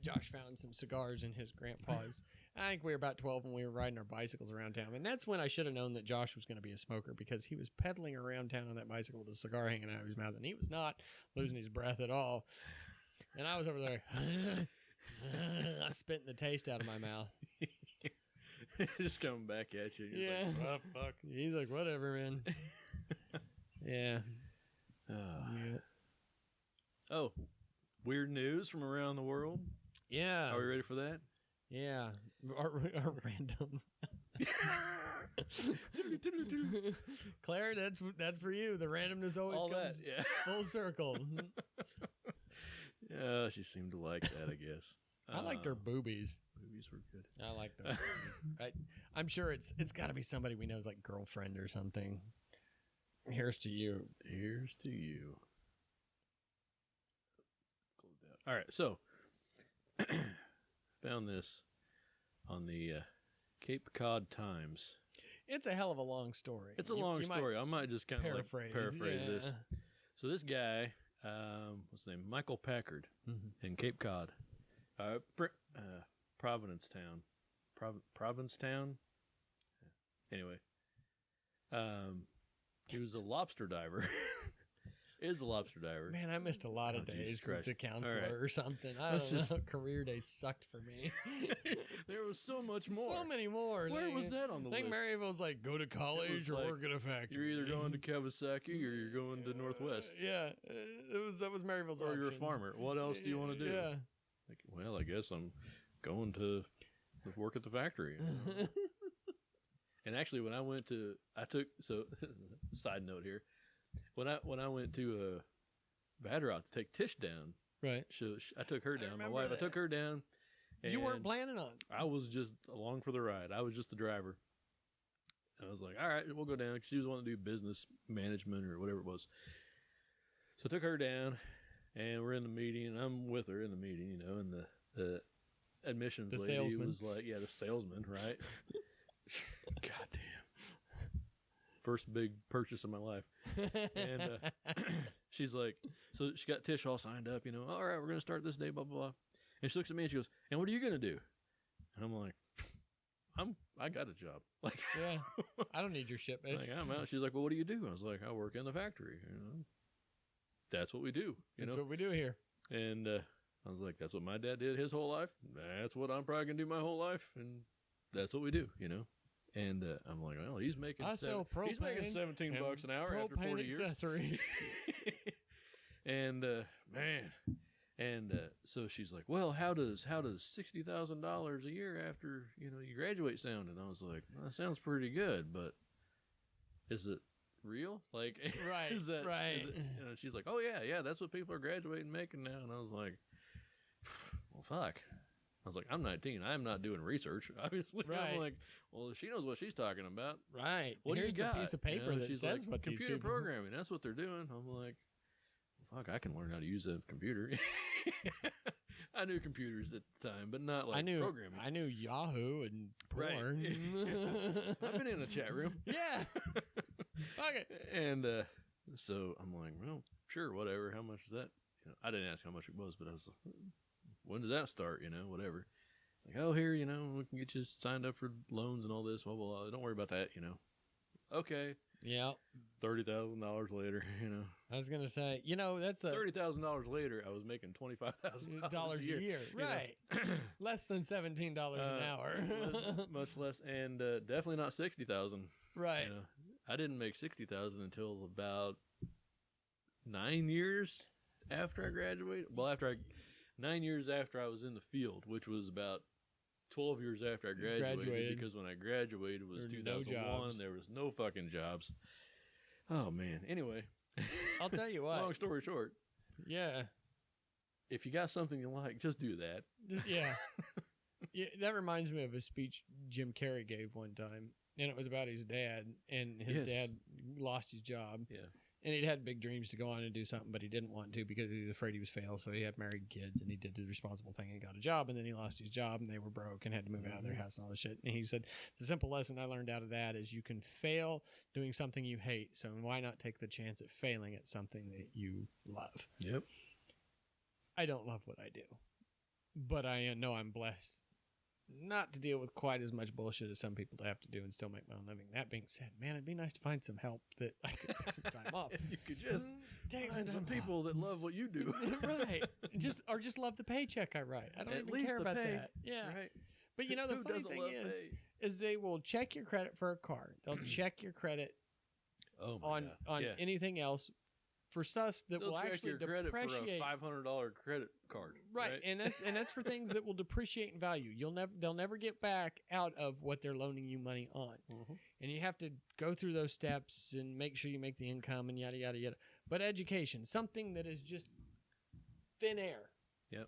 Josh found some cigars in his grandpa's. I think we were about 12 when we were riding our bicycles around town. And that's when I should have known that Josh was going to be a smoker, because he was pedaling around town on that bicycle with a cigar hanging out of his mouth. And he was not losing his breath at all. And I was over there, spitting the taste out of my mouth. Just coming back at you. Yeah. Like, oh, fuck. He's like, whatever, man. Yeah. Yeah. Oh, weird news from around the world. Yeah. Are we ready for that? Yeah. Our random. Claire, that's for you. The randomness always comes full circle. Yeah, she seemed to like that, I guess. I liked her boobies. Boobies were good. I like those boobies. I'm sure it's got to be somebody we know's like girlfriend or something. Here's to you. Here's to you. All right, so found this on the Cape Cod Times. It's a hell of a long story. It's a long story. I might just kind of paraphrase this. So this guy, what's his name? Michael Packard in Cape Cod, Provincetown. Provincetown? Anyway, he was a lobster diver. Is a lobster diver. Man, I missed a lot of days with the counselor or something. I don't know. Career days sucked for me. There was so much more. So many more. Where was that on the list? I think Maryville's like, go to college or work at a factory. You're either going to Kawasaki or you're going to Northwest. Yeah, that was Maryville's options. Or you're a farmer. What else do you want to do? Yeah. Like, well, I guess I'm going to work at the factory. You know? And actually, when side note here. When I went to Vadrock to take Tish down, right? I took her down. My wife, I took her down. You weren't planning on. I was just along for the ride. I was just the driver. And I was like, all right, we'll go down. She was wanting to do business management or whatever it was. So I took her down, and we're in the meeting, and I'm with her in the meeting, you know, and the admissions lady salesman was like, yeah, the salesman, right? God damn. First big purchase of my life. And she's like, so she got Tish all signed up, you know, all right, we're going to start this day, blah, blah, blah. And she looks at me and she goes, and what are you going to do? And I'm like, I got a job. Like, yeah, I don't need your shit, bitch. Like, I'm out. She's like, well, what do you do? I was like, I work in the factory. You know, that's what we do. That's what we do here. And I was like, that's what my dad did his whole life. That's what I'm probably going to do my whole life. And that's what we do, you know. And I'm like, well, he's making $17 an hour after 40 years. Accessories. And man, and so she's like, well, how does $60,000 a year after you graduate sound? And I was like, well, that sounds pretty good, but is it real? Like, right? Is that right? She's like, oh yeah, that's what people are graduating making now. And I was like, well, fuck. I was like, I'm 19. I'm not doing research, obviously. Right. I'm like, well, she knows what she's talking about. Right. What Here's do you got? the piece of paper that she's says like, what computer these people... programming. That's what they're doing. I'm like, fuck, I can learn how to use a computer. I knew computers at the time, but not like programming. I knew Yahoo and porn. Right. I've been in a chat room. Yeah. Okay. And so I'm like, well, sure, whatever. How much is that? I didn't ask how much it was, but I was like, when did that start? Whatever. Like, oh, here, we can get you signed up for loans and all this. Blah, blah, blah. Don't worry about that, Okay. Yeah. $30,000 later, I was going to say, that's $30,000 later, I was making $25,000 a year. Right. Less than $17 an hour. Much less. And definitely not $60,000. Right. I didn't make $60,000 until about 9 years after I graduated. Well, 9 years after I was in the field, which was about 12 years after I graduated. Because when I graduated, it was 2001. There was no fucking jobs. Oh, man. Anyway. I'll tell you what. Long story short. Yeah. If you got something you like, just do that. Yeah. That reminds me of a speech Jim Carrey gave one time. And it was about his dad. And his dad lost his job. Yeah. And he'd had big dreams to go on and do something, but he didn't want to because he was afraid he was fail. So he had married kids, and he did the responsible thing and got a job. And then he lost his job, and they were broke and had to move out of their house and all this shit. And he said, the simple lesson I learned out of that is you can fail doing something you hate. So why not take the chance at failing at something that you love? Yep. I don't love what I do, but I know I'm blessed not to deal with quite as much bullshit as some people have to do and still make my own living. That being said, man, it'd be nice to find some help that I could take some time off. You could just take find some people that love what you do. Right. Just love the paycheck I write. I don't At even least care the about pay. that. Yeah. Right. But the Who funny doesn't thing love is they will check your credit for a car. They'll check your credit on anything else for stuff that They'll will check actually your credit depreciate. for a $500 credit card. Right. And that's for things that will depreciate in value. They'll never get back out of what they're loaning you money on. Mm-hmm. And you have to go through those steps and make sure you make the income and yada yada yada. But education, something that is just thin air. Yep.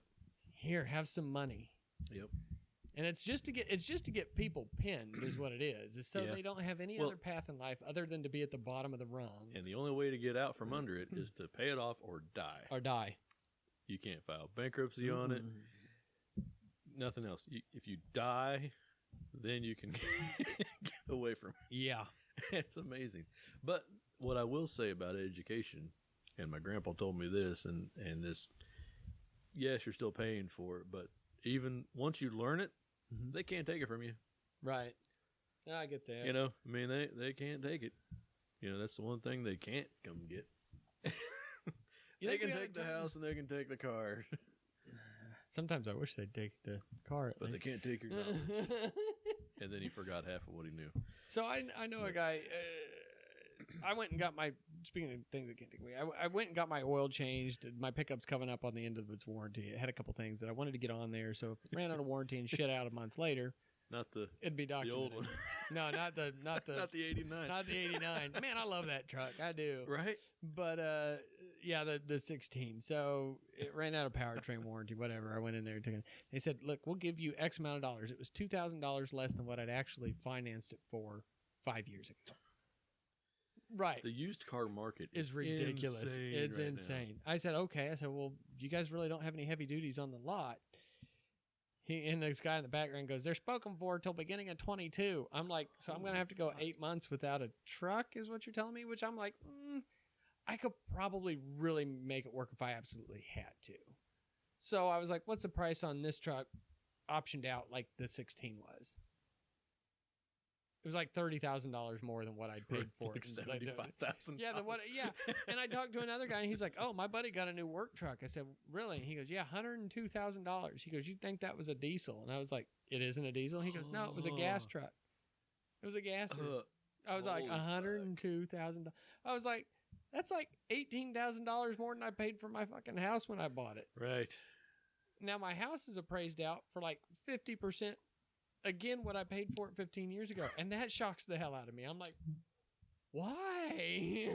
Here, have some money. Yep. And it's just to get people pinned is what it is so they don't have any other path in life other than to be at the bottom of the rung. And the only way to get out from under it is to pay it off or die. Or die. You can't file bankruptcy on it. Nothing else. If you die, then you can get away from it. Yeah. It's amazing. But what I will say about education, and my grandpa told me this, and this, yes, you're still paying for it, but even once you learn it, they can't take it from you. Right. I get that. You know, I mean, they can't take it. You know, that's the one thing they can't come get. They can take the house and they can take the car. Sometimes I wish they'd take the car But they can't take your knowledge. And then he forgot half of what he knew. So I know a guy, I went and got my, speaking of things that can't take away, I went and got my oil changed. My pickup's coming up on the end of its warranty. It had a couple things that I wanted to get on there. So if it ran out of warranty and shit out a month later, it'd be documented. The old one. No, not the not the 89. Not the 89. Man, I love that truck. I do. Right? But yeah, the 16. So it ran out of powertrain warranty, whatever. I went in there and took it. They said, look, we'll give you X amount of dollars. It was $2,000 less than what I'd actually financed it for 5 years ago. Right. The used car market is ridiculous. It's insane. Now. I said, okay. I said, well, you guys really don't have any heavy duties on the lot. And this guy in the background goes, they're spoken for till beginning of 22. I'm like, so I'm going to have to go 8 months without a truck is what you're telling me? Which I'm like, I could probably really make it work if I absolutely had to. So I was like, what's the price on this truck optioned out like the 16 was? It was like $30,000 more than what I'd paid for it. $75,000. Yeah, And I talked to another guy, and he's like, "Oh, my buddy got a new work truck." I said, "Really?" And he goes, "Yeah, $102,000." He goes, "You think that was a diesel?" And I was like, "It isn't a diesel." He goes, "No, it was a gas truck. It was a gasser." I was like, $102,000. I was like, that's like $18,000 more than I paid for my fucking house when I bought it. Right. Now my house is appraised out for like 50%. Again, what I paid for it 15 years ago. And that shocks the hell out of me. I'm like, why?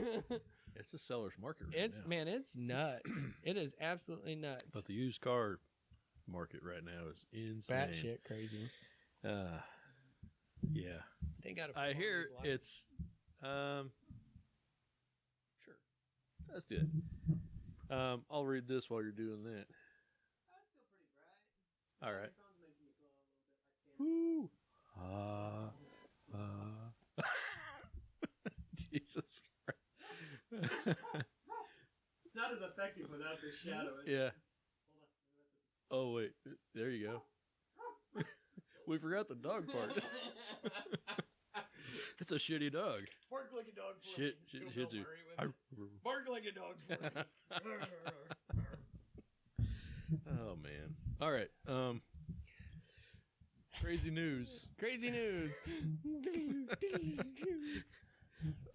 It's a seller's market right now. Man, it's nuts. It is absolutely nuts. But the used car market right now is insane. Batshit crazy. Yeah. They got. I hear it's. Sure. Let's do it. I'll read this while you're doing that. That's still pretty bright. All right. Woo. Jesus Christ. It's not as effective without the shadow. Yeah. Oh, wait. There you go. We forgot the dog part. It's a shitty dog. Bark like a dog for Shih me. Tzu. Bark like a dog for me. Oh, man. All right. Crazy news. Crazy news.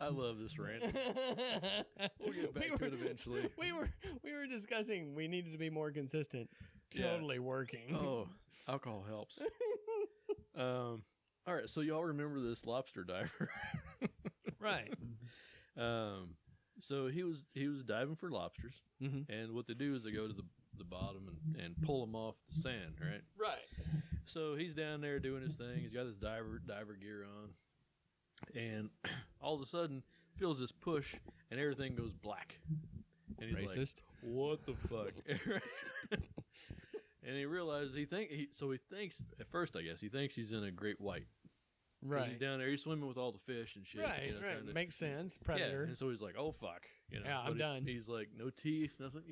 I love this rant. We'll get back to it eventually. We were discussing we needed to be more consistent. Totally working. Oh, alcohol helps. All right, so y'all remember this lobster diver? Right. So he was diving for lobsters, and what they do is they go to the bottom and pull them off the sand, right? Right. So he's down there doing his thing. He's got his diver gear on, and all of a sudden feels this push, and everything goes black. And he's Racist. like, "What the fuck?" And he realizes he thinks at first, I guess he thinks he's in a great white. Right. He's down there. He's swimming with all the fish and shit. Right. Right. Makes sense. Predator. Yeah. And so he's like, "Oh fuck." Yeah, I'm done. He's like, no teeth, nothing.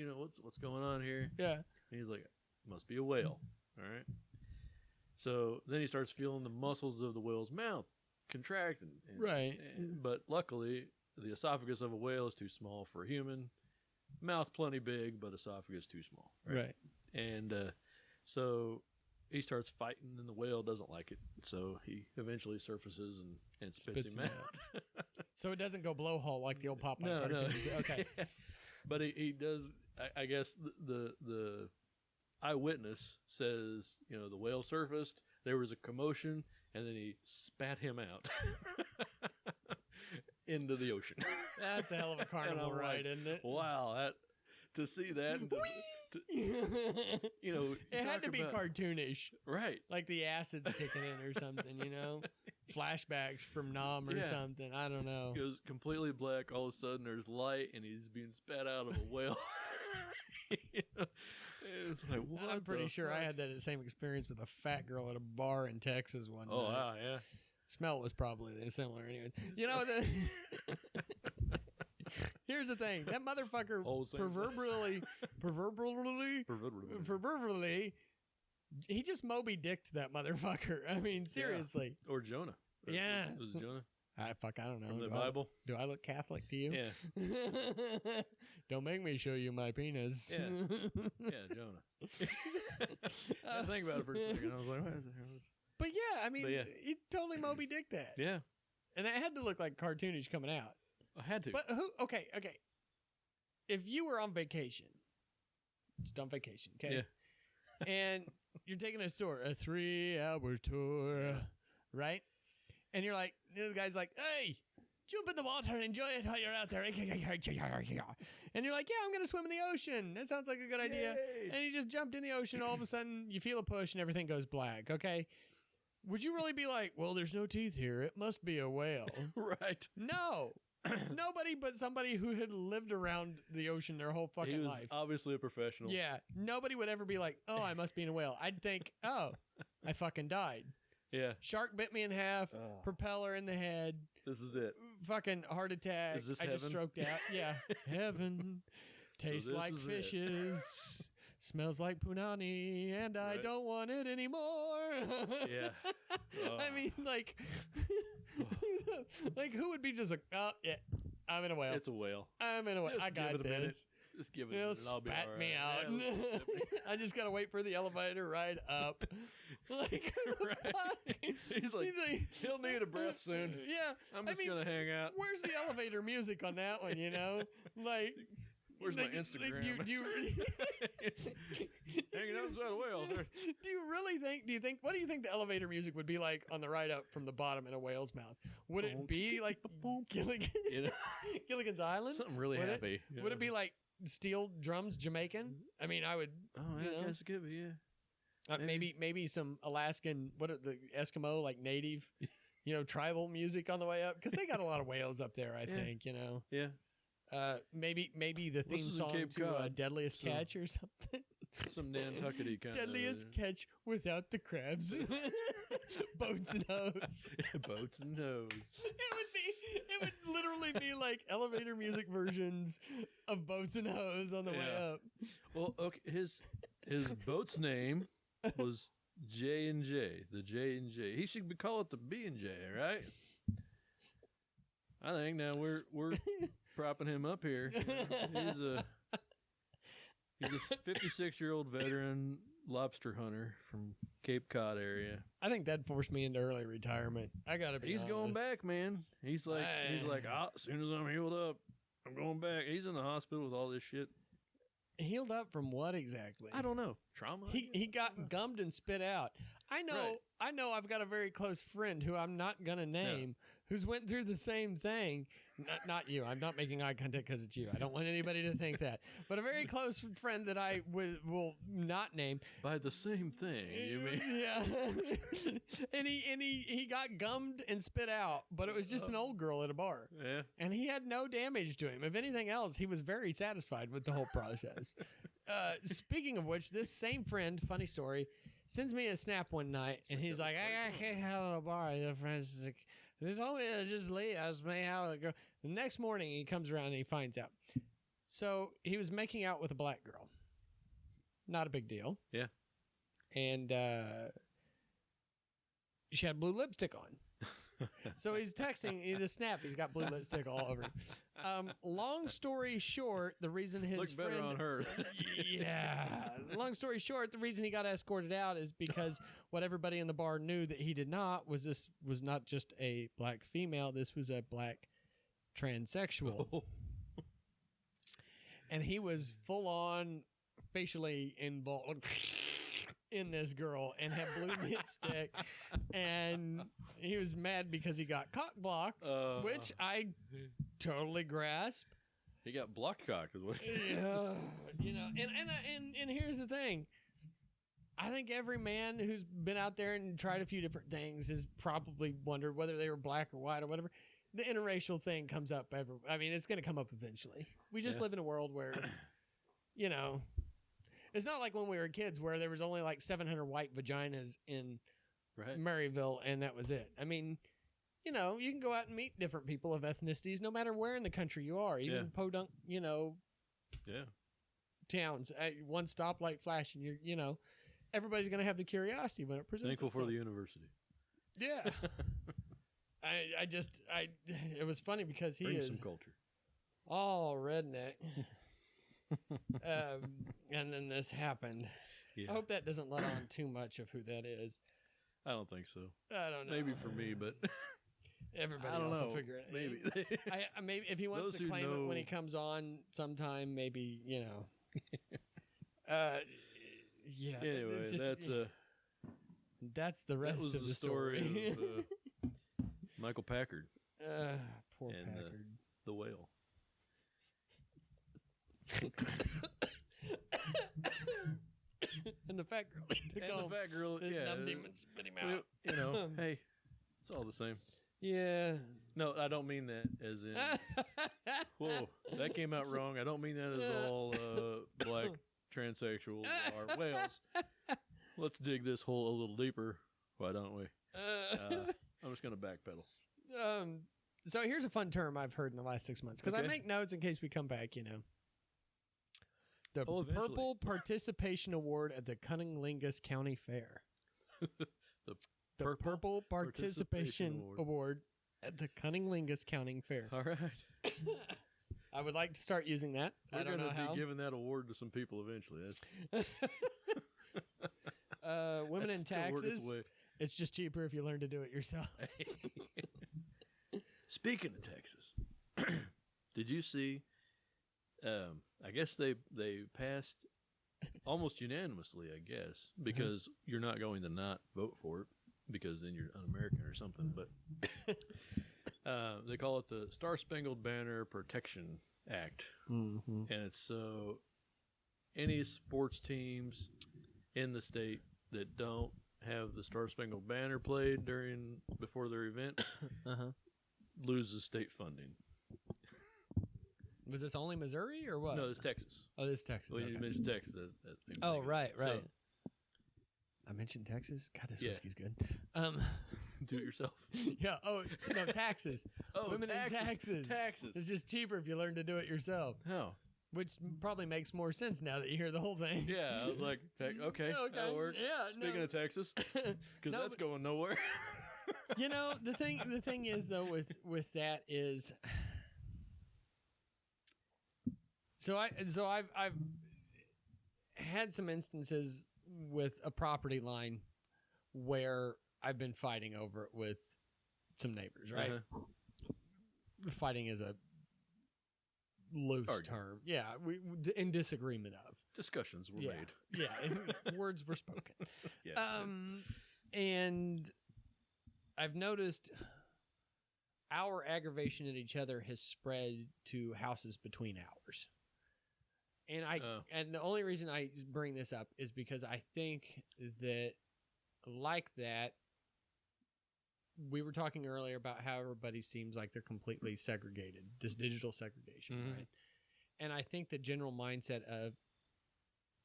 What's going on here? Yeah. And he's like, must be a whale. All right. So then he starts feeling the muscles of the whale's mouth contracting. Right. But luckily, the esophagus of a whale is too small for a human. Mouth plenty big, but esophagus too small. Right. And so he starts fighting, and the whale doesn't like it. So he eventually surfaces and spits him out. So it doesn't go blowhole like the old Popeye cartoons. No. Okay. But he does, I guess the eyewitness says, the whale surfaced, there was a commotion, and then he spat him out into the ocean. That's a hell of a carnival ride, isn't it? Wow, to see that, it had to be cartoonish, right? Like the acid's kicking in or something, flashbacks from Nam or something. I don't know. It goes completely black. All of a sudden, there's light, and he's being spat out of a whale. It's like, what? I'm pretty sure I had that same experience with a fat girl at a bar in Texas one night. Oh, wow, yeah. Smell was probably similar anyway. Here's the thing. That motherfucker proverbially, he just Moby Dicked that motherfucker. I mean, seriously. Yeah. Or Jonah. Yeah. Was it Jonah? I don't know. From the Bible? Do I look Catholic to you? Yeah. Don't make me show you my penis. Yeah. Yeah, Jonah. I think about it for a second. I was like, what is it? But yeah, I mean, he totally Moby Dicked that. Yeah. And it had to look like cartoonish coming out. I had to. But okay. If you were on vacation, just on vacation, okay? Yeah. And you're taking a 3-hour tour, right? And you're like, the guy's like, hey, jump in the water and enjoy it while you're out there. And you're like, yeah, I'm going to swim in the ocean. That sounds like a good idea. Yay. And you just jumped in the ocean. All of a sudden, you feel a push and everything goes black, okay? Would you really be like, well, there's no teeth here. It must be a whale. Right. No. Nobody but somebody who had lived around the ocean their whole fucking life. He was obviously a professional. Yeah. Nobody would ever be like, oh, I must be in a whale. I'd think, oh, I fucking died. Yeah. Shark bit me in half, propeller in the head. This is it. Fucking heart attack. Is this I heaven? just stroked out. Yeah. Heaven. Tastes like fishes. Smells like punani. And I don't want it anymore. Yeah. I mean, like who would be just like, oh, yeah, I'm in a whale. It's a whale. I'm in a whale. Just I got give it a this. minute. Just give it a minute. I'll be all spat right. me out. Yeah, I just got to wait for the elevator ride up. Like, He's like, he'll need a breath soon. Yeah. I'm just going to hang out. Where's the elevator music on that one, Like, where's my Instagram? Hanging out inside a whale. What do you think the elevator music would be like on the ride up from the bottom in a whale's mouth? Would it be like Gilligan's Island? Something really happy. Would it be like steel drums Jamaican? I mean, I would. Oh, yeah, I guess it could be, yeah. Maybe some Alaskan, the Eskimo, like native, tribal music on the way up. Because they got a lot of whales up there, I think, Yeah. Maybe the theme song to Deadliest Catch or something. Some Nantuckety kind Deadliest Catch without the crabs. Boats and Hoes. Boats and Hoes. It would literally be like elevator music versions of Boats and Hoes on the way up. Well, okay, his boat's name was J&J, the J&J. He should call it the B&J, right? I think now we're propping him up here. He's a 56-year-old veteran lobster hunter from Cape Cod area. I think that forced me into early retirement. I gotta be honest. Going back, man. He's like, as soon as I'm healed up, I'm going back. He's in the hospital with all this shit. Healed up from what exactly? I don't know. Trauma? He got gummed and spit out. I know I've got a very close friend who I'm not going to name who's went through the same thing. Not you. I'm not making eye contact because it's you. I don't want anybody to think that. But a very close friend that I will not name. By the same thing, you mean? Yeah. and he got gummed and spit out, but it was just an old girl at a bar. Yeah. And he had no damage to him. If anything else, he was very satisfied with the whole process. Speaking of which, this same friend, funny story, sends me a snap one night, and he's like, I got kicked out of the bar. The friend's like, they told me to just leave. I was making out with a girl. The next morning, he comes around and he finds out. So he was making out with a black girl. Not a big deal. Yeah. And she had blue lipstick on. So he's texting, he just snap. He's got blue lipstick all over him. Long story short, the reason his Looked better friend, on her. yeah. Long story short, the reason he got escorted out is because what everybody in the bar knew that he did not was this was not just a black female. This was a black transsexual. Oh. And he was full on facially involved in this girl and had blue lipstick, and he was mad because he got cock blocked, which I totally grasp. He got blocked cock is what Yeah, you know, and here's the thing. I think every man who's been out there and tried a few different things has probably wondered whether they were black or white or whatever. The interracial thing comes up it's going to come up eventually. We just live in a world where, you know, it's not like when we were kids where there was only like 700 white vaginas in Maryville and that was it. I mean, you know, you can go out and meet different people of ethnicities no matter where in the country you are, even podunk, you know, towns. One stoplight flash and you know, everybody's going to have the curiosity when it presents Thankful itself. for the university. Yeah. It was funny because he Bring is some culture. all redneck. And then this happened. Yeah. I hope that doesn't let on too much of who that is. I don't think so. I don't know. Maybe for me, but everybody I don't else know. will figure it. Maybe. I maybe if he wants Those to who claim it know- when he comes on sometime, maybe you know. Yeah. Anyway, it's just- that's the that rest was of the story of Michael Packard, poor and, Packard. the whale. And the fat girl. And the fat girl, numbed him and spit him out. You know, hey, it's all the same. Yeah. No, I don't mean that as in. Whoa, that came out wrong. I don't mean that as all black transsexuals are whales. Let's dig this hole a little deeper. Why don't we? I'm just going to backpedal. So here's a fun term I've heard in the last 6 months because I make notes in case we come back, you know. The Purple Participation Award at the Cunnilingus County Fair. The Purple Participation Award at the Cunnilingus County Fair. All right. I would like to start using that. We're I don't know going to how. be giving that award to some people eventually. That's women in That's gonna work its taxes. way. It's just cheaper if you learn to do it yourself. Speaking of Texas, did you see? I guess they passed almost unanimously. I guess because you're not going to not vote for it because then you're un-American or something. But they call it the Star Spangled Banner Protection Act, and it's so any sports teams in the state that don't have the Star Spangled Banner played before their event loses state funding. Was this only Missouri or what? No, it's Texas. Oh, this is Texas. Well, Okay. you mentioned Texas. Oh, right. So, I mentioned Texas. God, this Yeah. whiskey's good. do it yourself. Yeah. Oh no, taxes. Oh, Women taxes. in taxes. Taxes. It's just cheaper if you learn to do it yourself, Oh. which probably makes more sense now that you hear the whole thing. Yeah, I was like, okay, that'll work. Yeah. Speaking of Texas, because No, that's going nowhere. you know, the thing is though with that is, so I've had some instances with a property line where I've been fighting over it with some neighbors, right? Fighting is a loose term. Yeah, we in disagreement of. Discussions were made. Yeah, words were spoken. Yeah. And I've noticed our aggravation at each other has spread to houses between ours. And and the only reason I bring this up is because I think that like that, we were talking earlier about how everybody seems like they're completely segregated, this digital segregation, right? And I think the general mindset of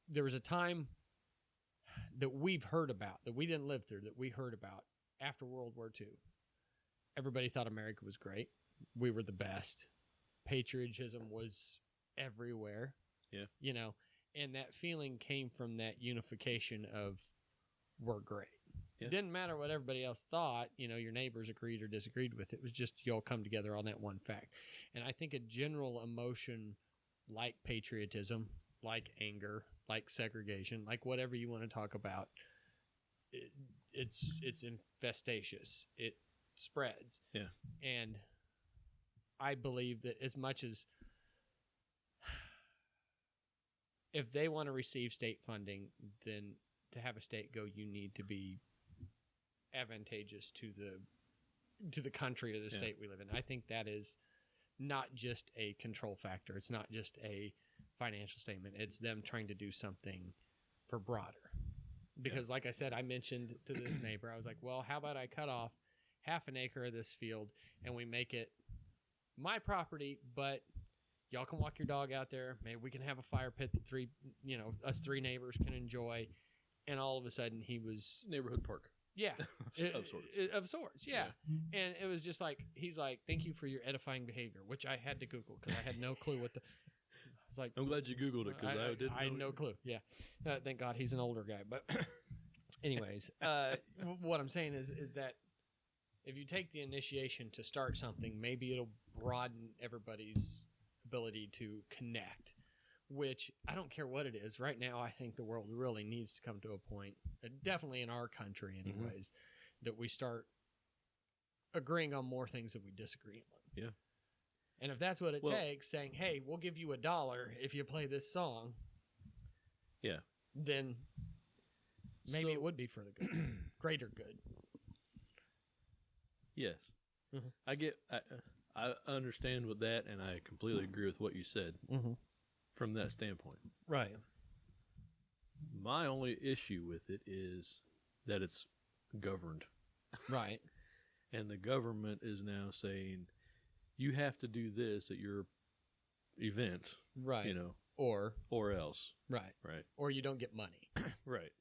there was a time that we've heard about, that we didn't live through, that we heard about after World War II. Everybody thought America was great. We were the best. Patriotism was everywhere. Yeah. You know, and that feeling came from that unification of we're great. Yeah. It didn't matter what everybody else thought, you know, your neighbors agreed or disagreed with. It was just you all come together on that one fact. And I think a general emotion like patriotism, like anger, like segregation, like whatever you want to talk about, it's infestatious. It spreads. Yeah. And I believe that as much as if they want to receive state funding, then to have a state go, you need to be advantageous to the country, to the state we live in. I think that is not just a control factor. It's not just a financial statement. It's them trying to do something for broader. Because like I said, I mentioned to this neighbor, I was like, well, how about I cut off half an acre of this field and we make it my property, but y'all can walk your dog out there. Maybe we can have a fire pit that us three neighbors can enjoy. And all of a sudden he was... Neighborhood park. Yeah. Of sorts. Of sorts, yeah. And it was just like, he's like, thank you for your edifying behavior, which I had to Google because I had no clue what the... I was like... I'm glad you Googled it because I didn't know. I had no clue, yeah. Thank God he's an older guy. But anyways, what I'm saying is that if you take the initiation to start something, maybe it'll broaden everybody's ability to connect, which I don't care what it is. Right now, I think the world really needs to come to a point, definitely in our country anyways, that we start agreeing on more things that we disagree on. Yeah. And if that's what it takes, saying, hey, we'll give you $1 if you play this song. Yeah. Then maybe it would be for the good, greater good. Yes. I understand with that, and I completely agree with what you said from that standpoint. Right. My only issue with it is that it's governed. Right. And the government is now saying, you have to do this at your event. Right. You know. Or else. Right. Right. Or you don't get money. Right.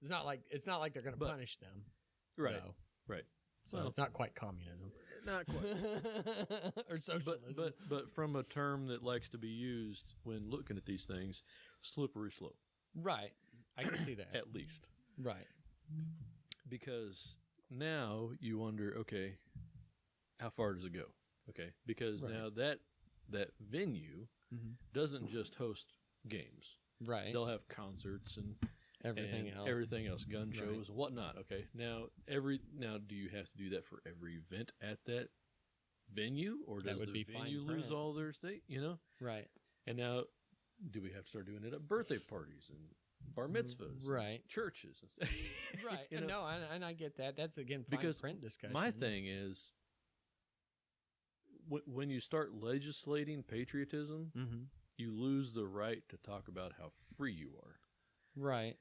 It's not like they're going to punish them. Right. No. Right. So it's not quite communism. Not quite. Or socialism. But from a term that likes to be used when looking at these things, slippery slope. Right. I can see that. At least. Right. Because now you wonder, okay, how far does it go? Okay. Because now that venue doesn't just host games. Right. They'll have concerts and everything else, gun shows and whatnot. Okay. Now do you have to do that for every event at that venue, or does the venue lose all their state? You know. Right. And now, do we have to start doing it at birthday parties and bar mitzvahs, right? And churches, and stuff? Right. You know? No, and I get that. That's again because print discussion. My thing is, when you start legislating patriotism, you lose the right to talk about how free you are. Right.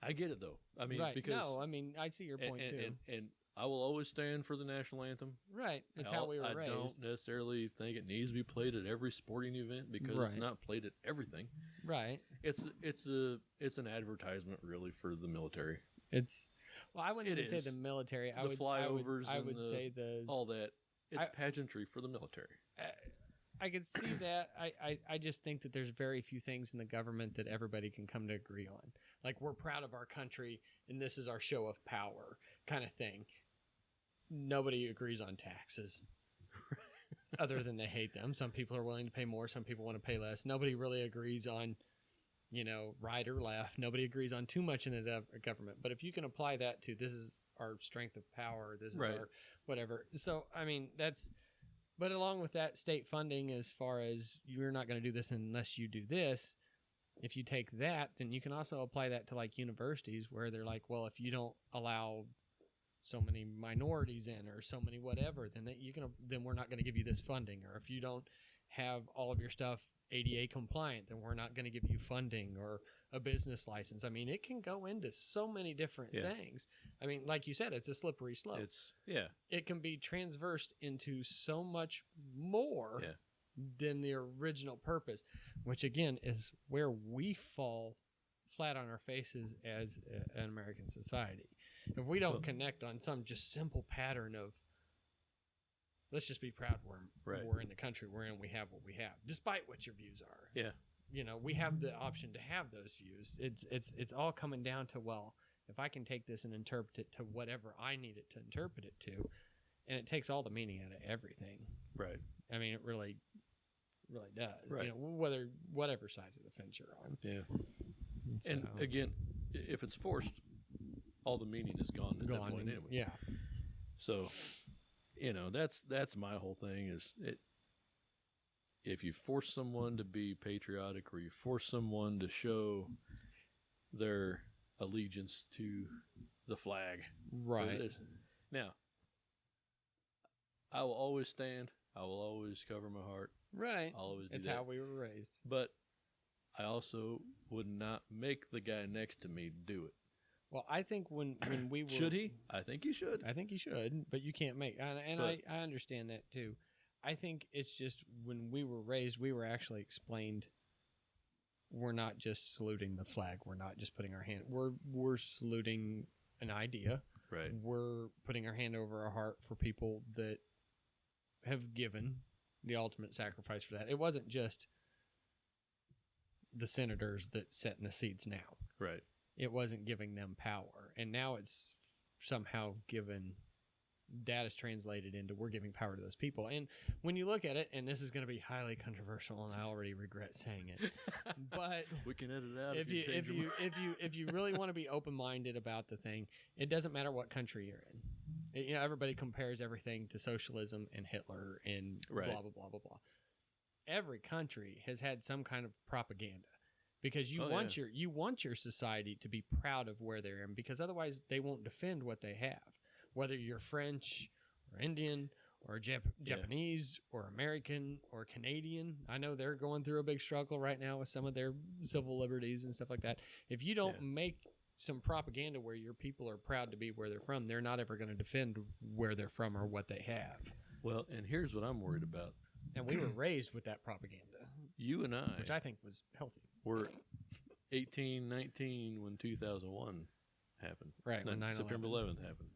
I get it though. I mean, right. because I see your point too. And I will always stand for the national anthem. Right. It's how we were raised. I don't necessarily think it needs to be played at every sporting event because it's not played at everything. Right. It's an advertisement really for the military. I wouldn't even say the military. I would say all that. It's pageantry for the military. I could see that. I just think that there's very few things in the government that everybody can come to agree on. Like, we're proud of our country and this is our show of power kind of thing. Nobody agrees on taxes other than they hate them. Some people are willing to pay more. Some people want to pay less. Nobody really agrees on, right or left. Nobody agrees on too much in the government. But if you can apply that to this is our strength of power, this is our whatever. So, I mean, but along with that, state funding, as far as you're not going to do this unless you do this, if you take that, then you can also apply that to like universities where they're like, well, if you don't allow so many minorities in or so many whatever, then we're not going to give you this funding. Or if you don't have all of your stuff ADA compliant, then we're not going to give you funding or a business license. I mean, it can go into so many different things. I mean, like you said, it's a slippery slope. It can be transversed into so much more than the original purpose, which again is where we fall flat on our faces as an American society. If we don't connect on some just simple pattern of, let's just be proud we're in the country we're in, we have what we have, despite what your views are. Yeah. You know, we have the option to have those views. It's all coming down to, well, if I can take this and interpret it to whatever I need it to interpret it to, and it takes all the meaning out of everything. Right. I mean, it really does. Right. You know, whatever side of the fence you're on. Yeah. So. And again, if it's forced, all the meaning is gone at that point anyway. Yeah. So, you know, that's my whole thing is if you force someone to be patriotic or you force someone to show their allegiance to the flag. Right. Now, I will always stand. I will always cover my heart. Right. I'll always do It's that. how we were raised. But I also would not make the guy next to me do it. Well, I think when we were... Should he? I think he should. I think he should, but you can't make... I understand that, too. I think it's just when we were raised, we were actually explained we're not just saluting the flag. We're not just putting our hand... We're saluting an idea. Right. We're putting our hand over our heart for people that have given the ultimate sacrifice for that. It wasn't just the senators that sit in the seats now. Right. It wasn't giving them power. And now it's somehow given, that is translated into we're giving power to those people. And when you look at it, and this is going to be highly controversial, and I already regret saying it, but we can edit it out if you really want to be open-minded about the thing, it doesn't matter what country you're in. You know, everybody compares everything to socialism and Hitler and blah, blah, blah, blah, blah. Every country has had some kind of propaganda. Because you want your society to be proud of where they're in, because otherwise they won't defend what they have. Whether you're French or Indian or Japanese or American or Canadian, I know they're going through a big struggle right now with some of their civil liberties and stuff like that. If you don't make some propaganda where your people are proud to be where they're from, they're not ever going to defend where they're from or what they have. Well, and here's what I'm worried about. And we were raised with that propaganda. You and I. Which I think was healthy. Were 18, 19 when 2001 happened. Right, when 9/11. September 11th happened.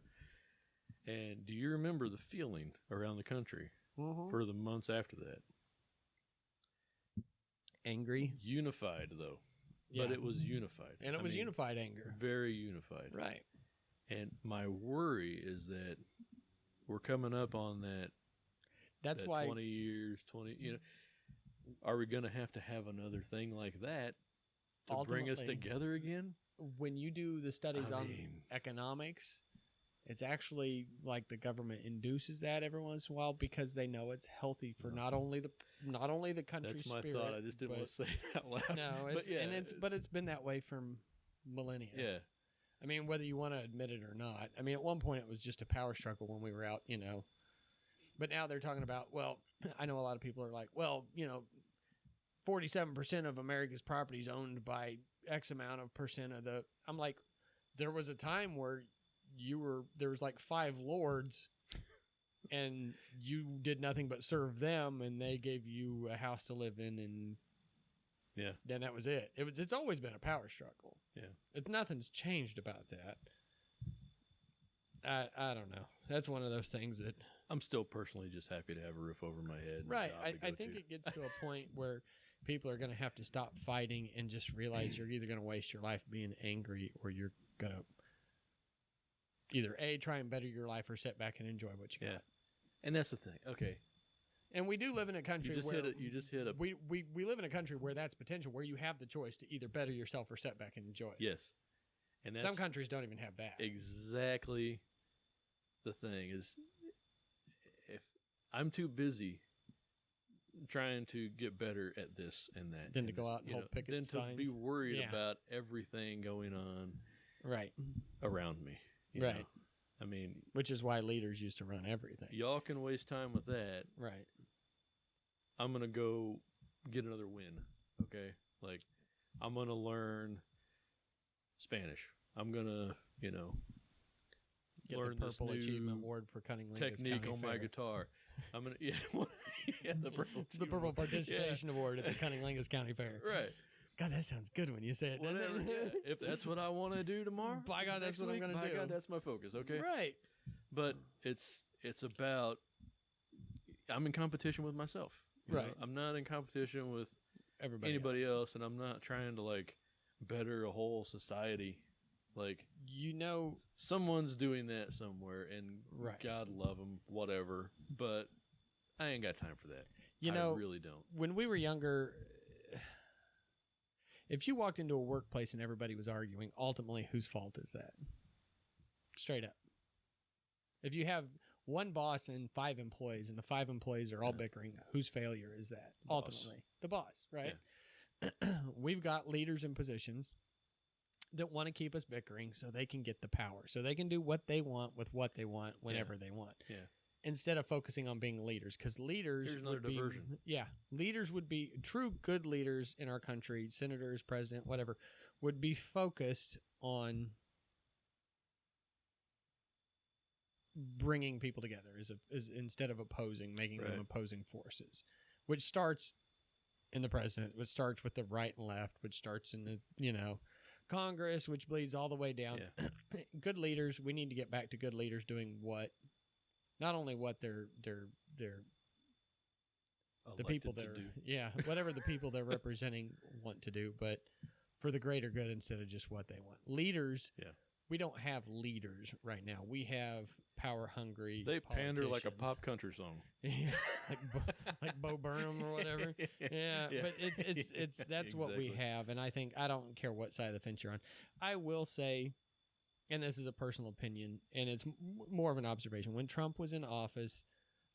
And do you remember the feeling around the country for the months after that? Angry. Unified, though. Yeah. But it was unified. And it was unified anger. Very unified. Right. And my worry is that we're coming up on that. That's why 20 years, are we going to have another thing like that to bring us together again? When you do the studies on economics, it's actually like the government induces that every once in a while because they know it's healthy for not only the country's spirit. That's my thought. I just didn't want to say it out loud. No, but it's been that way for millennia. Yeah. I mean, whether you want to admit it or not. I mean, at one point it was just a power struggle when we were out, But now they're talking about, well, I know a lot of people are like, well, 47% of America's property is owned by X amount of percent of the. I'm like, there was a time where there was like 5 lords and you did nothing but serve them and they gave you a house to live in and then that was it. It's always been a power struggle. Yeah. Nothing's changed about that. I don't know. That's one of those things that I'm still personally just happy to have a roof over my head. Right. I think it gets to a point where people are going to have to stop fighting and just realize you're either going to waste your life being angry or you're going to either try and better your life or sit back and enjoy what you got. And that's the thing. Okay. And we do live in a country you just hit a we live in a country where that's potential, where you have the choice to either better yourself or sit back and enjoy it. Yes. And some countries don't even have that. Exactly. The thing is, if I'm too busy trying to get better at this and that, then to go out and hold picket signs, to be worried about everything going on right around me. Right. I mean, which is why leaders used to run everything. Y'all can waste time with that. Right. I'm going to go get another win. Okay. Like, I'm going to learn Spanish. I'm going to, get learn the this Purple new Achievement Award for Cunnilingus technique County on Fair. my guitar. I'm going to, the Purple, the Purple Participation Award at the Cunnilingus County Fair. Right. God, that sounds good when you say it. Whatever. Yeah. If that's what I want to do tomorrow, by God, that's what I'm going to do. By God, that's my focus. Okay. Right. But it's about, I'm in competition with myself. Right. I'm not in competition with anybody else, and I'm not trying to like better a whole society. Like, someone's doing that somewhere, and God love them, whatever. But I ain't got time for that. I really don't. When we were younger, if you walked into a workplace and everybody was arguing, ultimately, whose fault is that? Straight up. If you have one boss and 5 employees, and the 5 employees are all bickering, whose failure is that? Ultimately, the boss, right? Yeah. We've got leaders in positions that want to keep us bickering so they can get the power, so they can do what they want with what they want whenever they want. Yeah. Instead of focusing on being leaders, because leaders Here's another diversion. Leaders would be true good leaders in our country, senators, president, whatever, would be focused on bringing people together is instead of making them opposing forces, which starts in the president, which starts with the right and left, which starts in the, Congress, which bleeds all the way down. Yeah. Good leaders, we need to get back to good leaders doing not only what they're the people whatever the people they're representing want to do, but for the greater good instead of just what they want. Leaders, we don't have leaders right now. We have power hungry. They pander like a pop country song, like Bo Burnham or whatever. Yeah, but it's that's exactly what we have, and I don't care what side of the fence you're on. I will say, and this is a personal opinion, and it's more of an observation. When Trump was in office,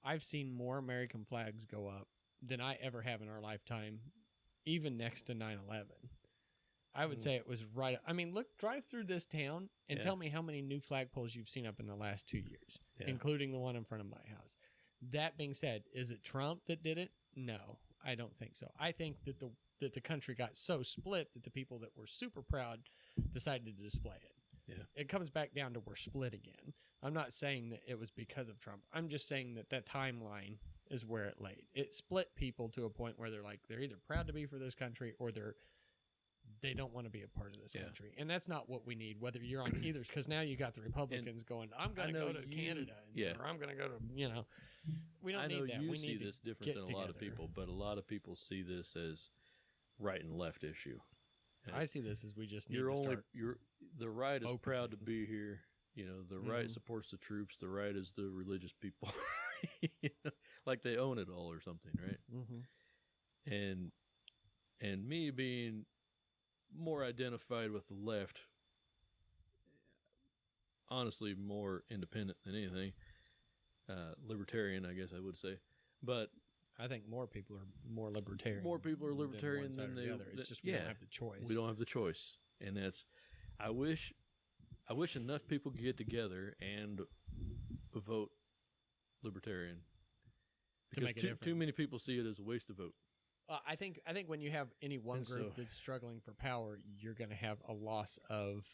I've seen more American flags go up than I ever have in our lifetime, even next to 9/11. I would say it was right. I mean, drive through this town and tell me how many new flagpoles you've seen up in the last 2 years, including the one in front of my house. That being said, is it Trump that did it? No, I don't think so. I think that the country got so split that the people that were super proud decided to display it. Yeah. It comes back down to we're split again. I'm not saying that it was because of Trump. I'm just saying that timeline is where it laid. It split people to a point where they're either proud to be for this country or they don't want to be a part of this country. And that's not what we need, whether you're on either, because now you got the Republicans going, I'm going to go to Canada, or I'm going to go to, we don't need that. I know you we see need this different than a lot of people, but a lot of people see this as right and left issue. I see this as we just need to start the right is proud to be here. The right supports the troops. The right is the religious people. Like they own it all or something, right? Mm-hmm. And me being more identified with the left, honestly, more independent than anything, libertarian, I guess I would say. But I think more people are more libertarian. More people are libertarian than the other. It's just we don't have the choice. We don't have the choice, and that's. I wish enough people could get together and vote libertarian. Because to make a difference. Too many people see it as a waste of vote. I think when you have any one group that's struggling for power, you're going to have a loss of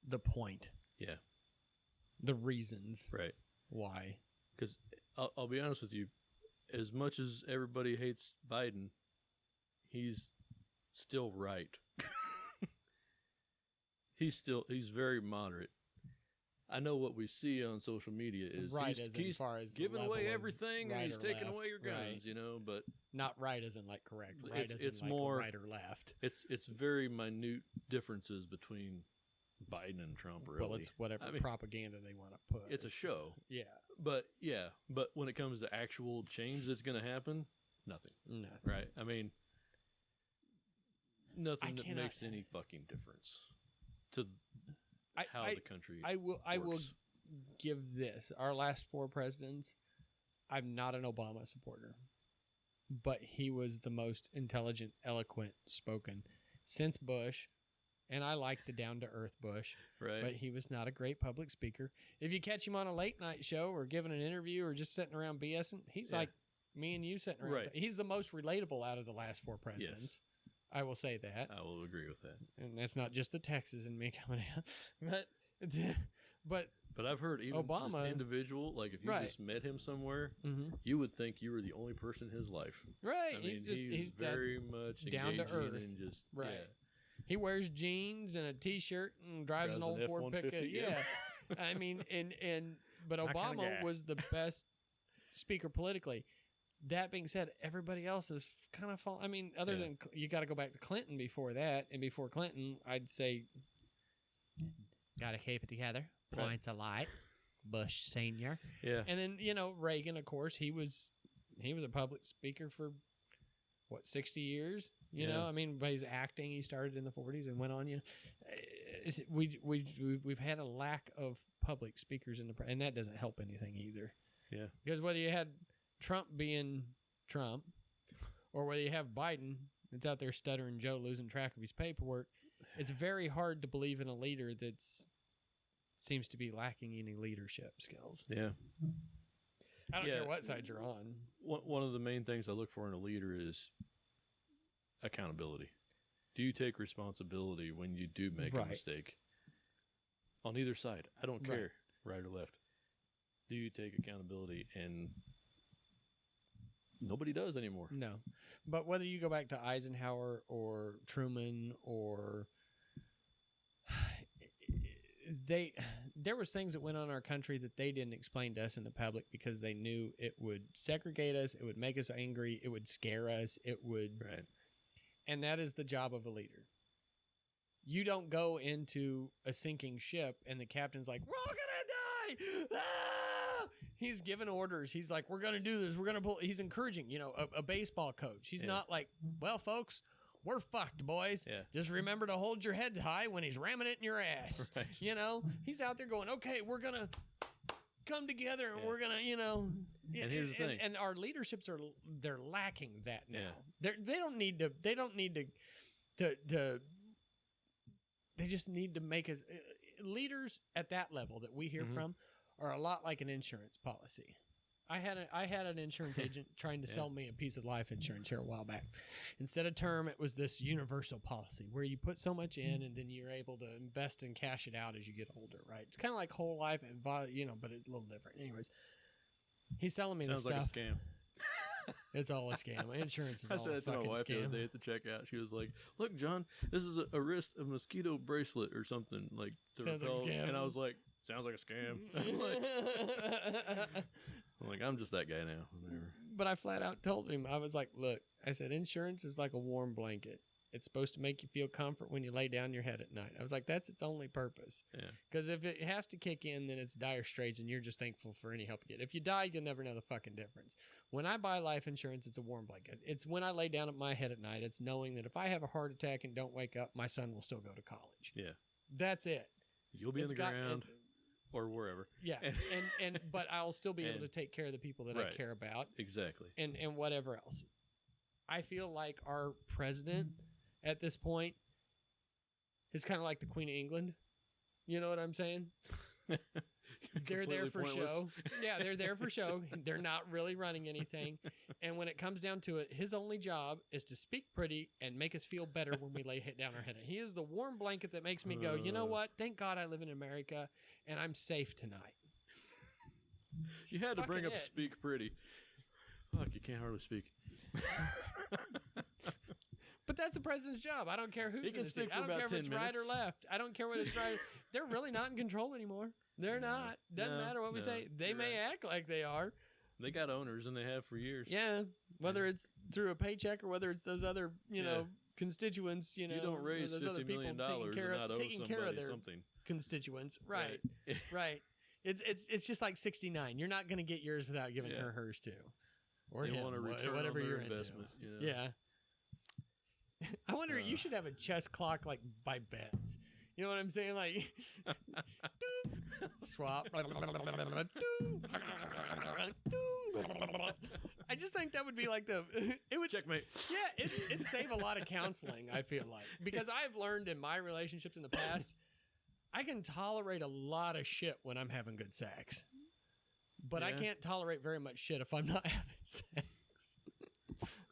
the point. Yeah. The reasons. Right. Why. Because I'll be honest with you, as much as everybody hates Biden, he's still right. He's very moderate. I know what we see on social media is he's giving away everything and he's taking away your guns, but not right isn't like correct. Right it's more right or left. It's very minute differences between Biden and Trump. Really, well, it's whatever propaganda they want to put. It's a show. Yeah, but when it comes to actual change that's going to happen, nothing. No, right? I mean, nothing that makes any fucking difference to how the country works. I will give this. Our last 4 presidents, I'm not an Obama supporter, but he was the most intelligent, eloquent spoken. Since Bush, And I like the down-to-earth Bush. Right. But he was not a great public speaker. If you catch him on a late-night show or giving an interview or just sitting around BSing, he's like me and you sitting around. Right. He's the most relatable out of the last 4 presidents. Yes. I will say that. I will agree with that. And that's not just the Texas and me coming out. But I've heard even Obama, just individual, like if you just met him somewhere, you would think you were the only person in his life. Right. I mean, he's very much down to earth. And just right. Yeah. He wears jeans and a T-shirt and drives an old Ford pickup. Yeah. I mean, but Obama was the best speaker politically. That being said, everybody else is kind of falling. I mean, other than you got to go back to Clinton before that, and before Clinton, I'd say got to keep it together. Points a light. Bush Senior. Yeah. And then Reagan, of course, he was a public speaker for 60 years. You know, I mean, by his acting, he started in the 40s and went on. We've had a lack of public speakers and that doesn't help anything either. Yeah. Because whether you had Trump being Trump, or whether you have Biden that's out there stuttering Joe, losing track of his paperwork, it's very hard to believe in a leader that's seems to be lacking any leadership skills. Yeah. I don't care what side you're on. One of the main things I look for in a leader is accountability. Do you take responsibility when you do make a mistake? On either side. I don't care, right or left. Do you take accountability? And nobody does anymore. No. But whether you go back to Eisenhower or Truman or there was things that went on in our country that they didn't explain to us in the public because they knew it would segregate us, it would make us angry, it would scare us, it would and that is the job of a leader. You don't go into a sinking ship and the captain's like, we're all gonna die. Ah! He's giving orders. He's like, we're gonna do this, we're gonna pull. He's encouraging, a baseball coach. He's not like, well, folks, we're fucked, boys. Yeah. Just remember to hold your head high when he's ramming it in your ass. Right. He's out there going, okay, we're going to come together and we're going to, And here's the thing. And our leaderships they're lacking that now. Yeah. They don't need to, they just need to make us, leaders at that level that we hear from are a lot like an insurance policy. I had an insurance agent trying to sell me a piece of life insurance here a while back. Instead of term, it was this universal policy where you put so much in and then you're able to invest and cash it out as you get older, right? It's kind of like whole life, but it's a little different. Anyways, he's selling me this stuff. Sounds like a scam. It's all a scam. Insurance is all a fucking scam. I said that to my wife the other day at the checkout. She was like, look, John, this is a wrist, a mosquito bracelet or something. Like sounds like a scam. And I was like, sounds like a scam. I'm like, I'm just that guy now. Whatever. But I flat out told him, I was like, look, I said, insurance is like a warm blanket. It's supposed to make you feel comfort when you lay down your head at night. I was like, that's its only purpose. Yeah. Because if it has to kick in, then it's dire straits and you're just thankful for any help you get. If you die, you'll never know the fucking difference. When I buy life insurance, it's a warm blanket. It's when I lay down at my head at night, it's knowing that if I have a heart attack and don't wake up, my son will still go to college. Yeah. That's it. You'll be in the ground. Or wherever. Yeah. But I'll still be able to take care of the people that I care about. Exactly. And whatever else. I feel like our president at this point is kind of like the Queen of England. You know what I'm saying? They're there for show. Yeah, they're there for show. They're not really running anything. And when it comes down to it, his only job is to speak pretty and make us feel better when we lay down our head. He is the warm blanket that makes me go, you know what? Thank God I live in America and I'm safe tonight. You had to bring up speak pretty. Fuck, you can't hardly speak. But that's the president's job. I don't care who's in the seat. I don't care if it's right or left. I don't care what it's right. They're really not in control anymore. They're not. Doesn't matter what we say. They may act like they are. They got owners, and they have for years. Yeah. Whether it's through a paycheck or whether it's those other, constituents, You don't raise $50 million and not owe somebody something. Constituents. Right. Right. It's just like 69. You're not going to get yours without giving her hers too. Or you want to return whatever on their investment. Yeah. I wonder, you should have a chess clock like by bets. You know what I'm saying? Like, swap. just think that would be like it would Checkmate. Yeah, it'd save a lot of counseling, I feel like. Because I've learned in my relationships in the past, I can tolerate a lot of shit when I'm having good sex. But I can't tolerate very much shit if I'm not having sex.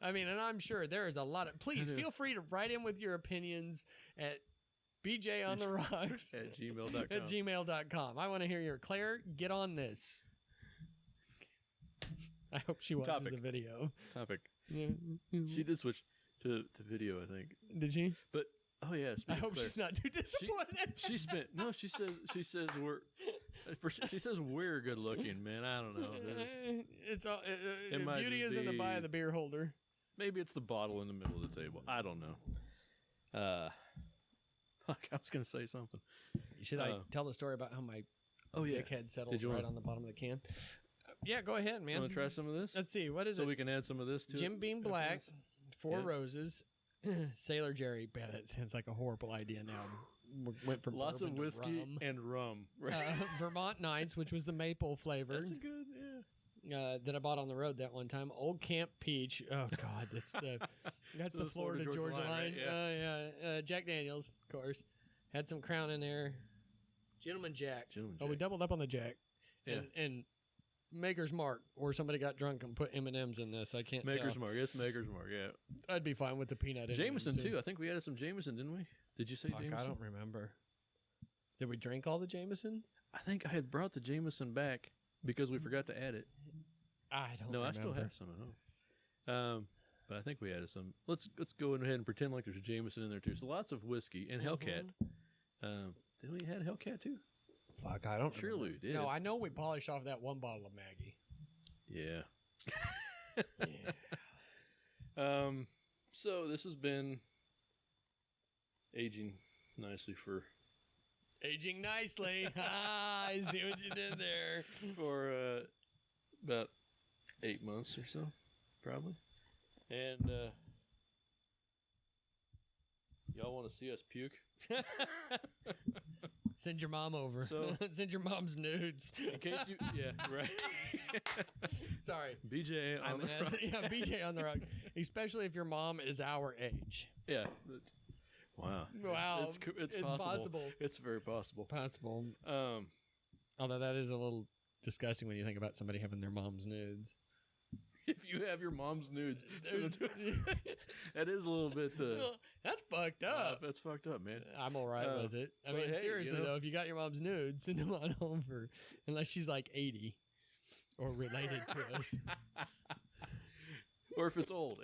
I mean, and I'm sure there is a lot of... Please, feel free to write in with your opinions at bjontheRocks at gmail.com. At gmail.com. I want to hear your... Claire, get on this. I hope she watches the video. Topic. Yeah. She did switch to video, I think. Did she? But, oh yeah. I hope she's not too disappointed. She says we're... She says we're good looking, man. I don't know. It's all beauty is in the eye of the beer holder. Maybe it's the bottle in the middle of the table. I don't know. Fuck, I was gonna say something. Should I tell the story about how my dickhead settled right on the bottom of the can? Yeah, go ahead, man. You want to try some of this? Let's see. What is it? So we can add some of this to Jim Beam Black, 4 Roses, Sailor Jerry. Man, that sounds like a horrible idea now. Went from lots of whiskey and rum. Vermont Nights, which was the maple flavor. That's a good, that I bought on the road that one time. Old Camp Peach. Oh God, that's the Florida Georgia line. Right? Jack Daniels, of course, had some Crown in there. Gentleman Jack. We doubled up on the Jack. Yeah. And Maker's Mark, or somebody got drunk and put M&Ms in this. I can't Maker's tell. Mark. Yes, Maker's Mark. Yeah. I'd be fine with the peanut. Jameson too. I think we added some Jameson, didn't we? Did you say Jameson? I don't remember. Did we drink all the Jameson? I think I had brought the Jameson back because we forgot to add it. I don't remember. I still have some at home. But I think we added some. Let's go ahead and pretend like there's Jameson in there too. So lots of whiskey and Hellcat. Did we add Hellcat too? Fuck, I don't Surely remember. we did. No, I know we polished off that one bottle of Maggie. Yeah. Yeah. So this has been aging nicely for... Aging nicely. I see what you did there. For about 8 months or so, probably. And y'all want to see us puke? Send your mom over. So send your mom's nudes. In case you, yeah, right. Sorry, BJ on the rock. Yeah, BJ on the rock. Especially if your mom is our age. Yeah. Wow. Wow. It's possible. It's very possible. It's possible. Although that is a little disgusting when you think about somebody having their mom's nudes. If you have your mom's nudes, that is a little bit. That's fucked up. That's fucked up, man. I'm all right with it. I mean, seriously though, if you got your mom's nudes, send them on over. Unless she's like 80 or related to us, or if it's old.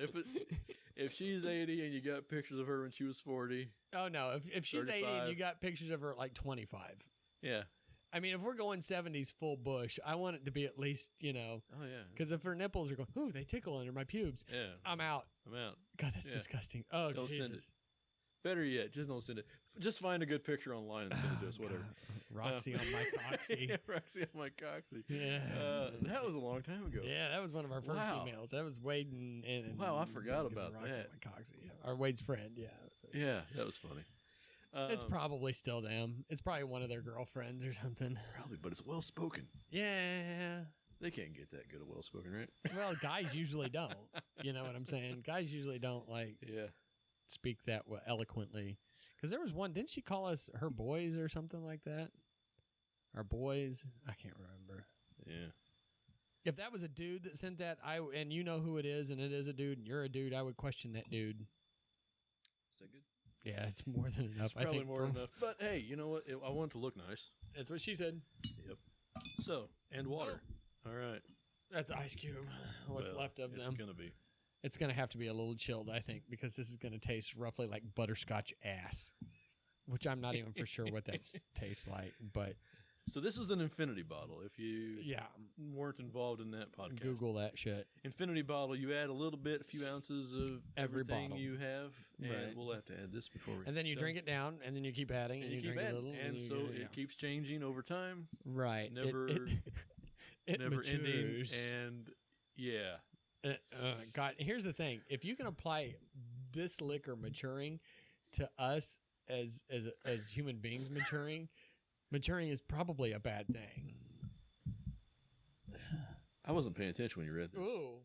If she's 80 and you got pictures of her when she was 40. Oh no! If she's 35. 80 and you got pictures of her at like 25. Yeah. I mean, if we're going 70s full bush, I want it to be at least, Oh, yeah. Because if her nipples are going, ooh, they tickle under my pubes. Yeah. I'm out. God, that's disgusting. Oh, don't Jesus. send it. Better yet, just don't send it. Just find a good picture online and send it to us, whatever. Roxy on my coxie. Yeah, Roxy on my coxie. Yeah. That was a long time ago. Yeah, that was one of our first emails. That was Wade and wow, I forgot about Roxy that. On my coxie. Yeah. Or Wade's friend, yeah. Yeah, that was funny. It's probably still them. It's probably one of their girlfriends or something. Probably, but it's well spoken. Yeah. They can't get that good of well spoken, right? Well, guys usually don't. You know what I'm saying? Guys usually don't speak that eloquently. Because there was one, didn't she call us her boys or something like that? Our boys? I can't remember. Yeah. If that was a dude that sent that, and you know who it is, and it is a dude, and you're a dude, I would question that dude. Is that good? Yeah, it's more than enough. It's probably more than enough. But hey, you know what? I want it to look nice. That's what she said. Yep. So, and water. All right. That's Ice Cube. What's left of them? It's going to have to be a little chilled, I think, because this is going to taste roughly like butterscotch ass, which I'm not even for sure what that tastes like. But so this is an infinity bottle. If you weren't involved in that podcast, Google that shit. Infinity bottle. You add a few ounces of everything you have, and we'll have to add this before we. And then you drink it down, and then you keep adding, and you keep adding, a little, and so it keeps changing over time. Right. Never never ending, and God, here's the thing: if you can apply this liquor maturing to us as human beings maturing is probably a bad thing. I wasn't paying attention when you read this. Ooh,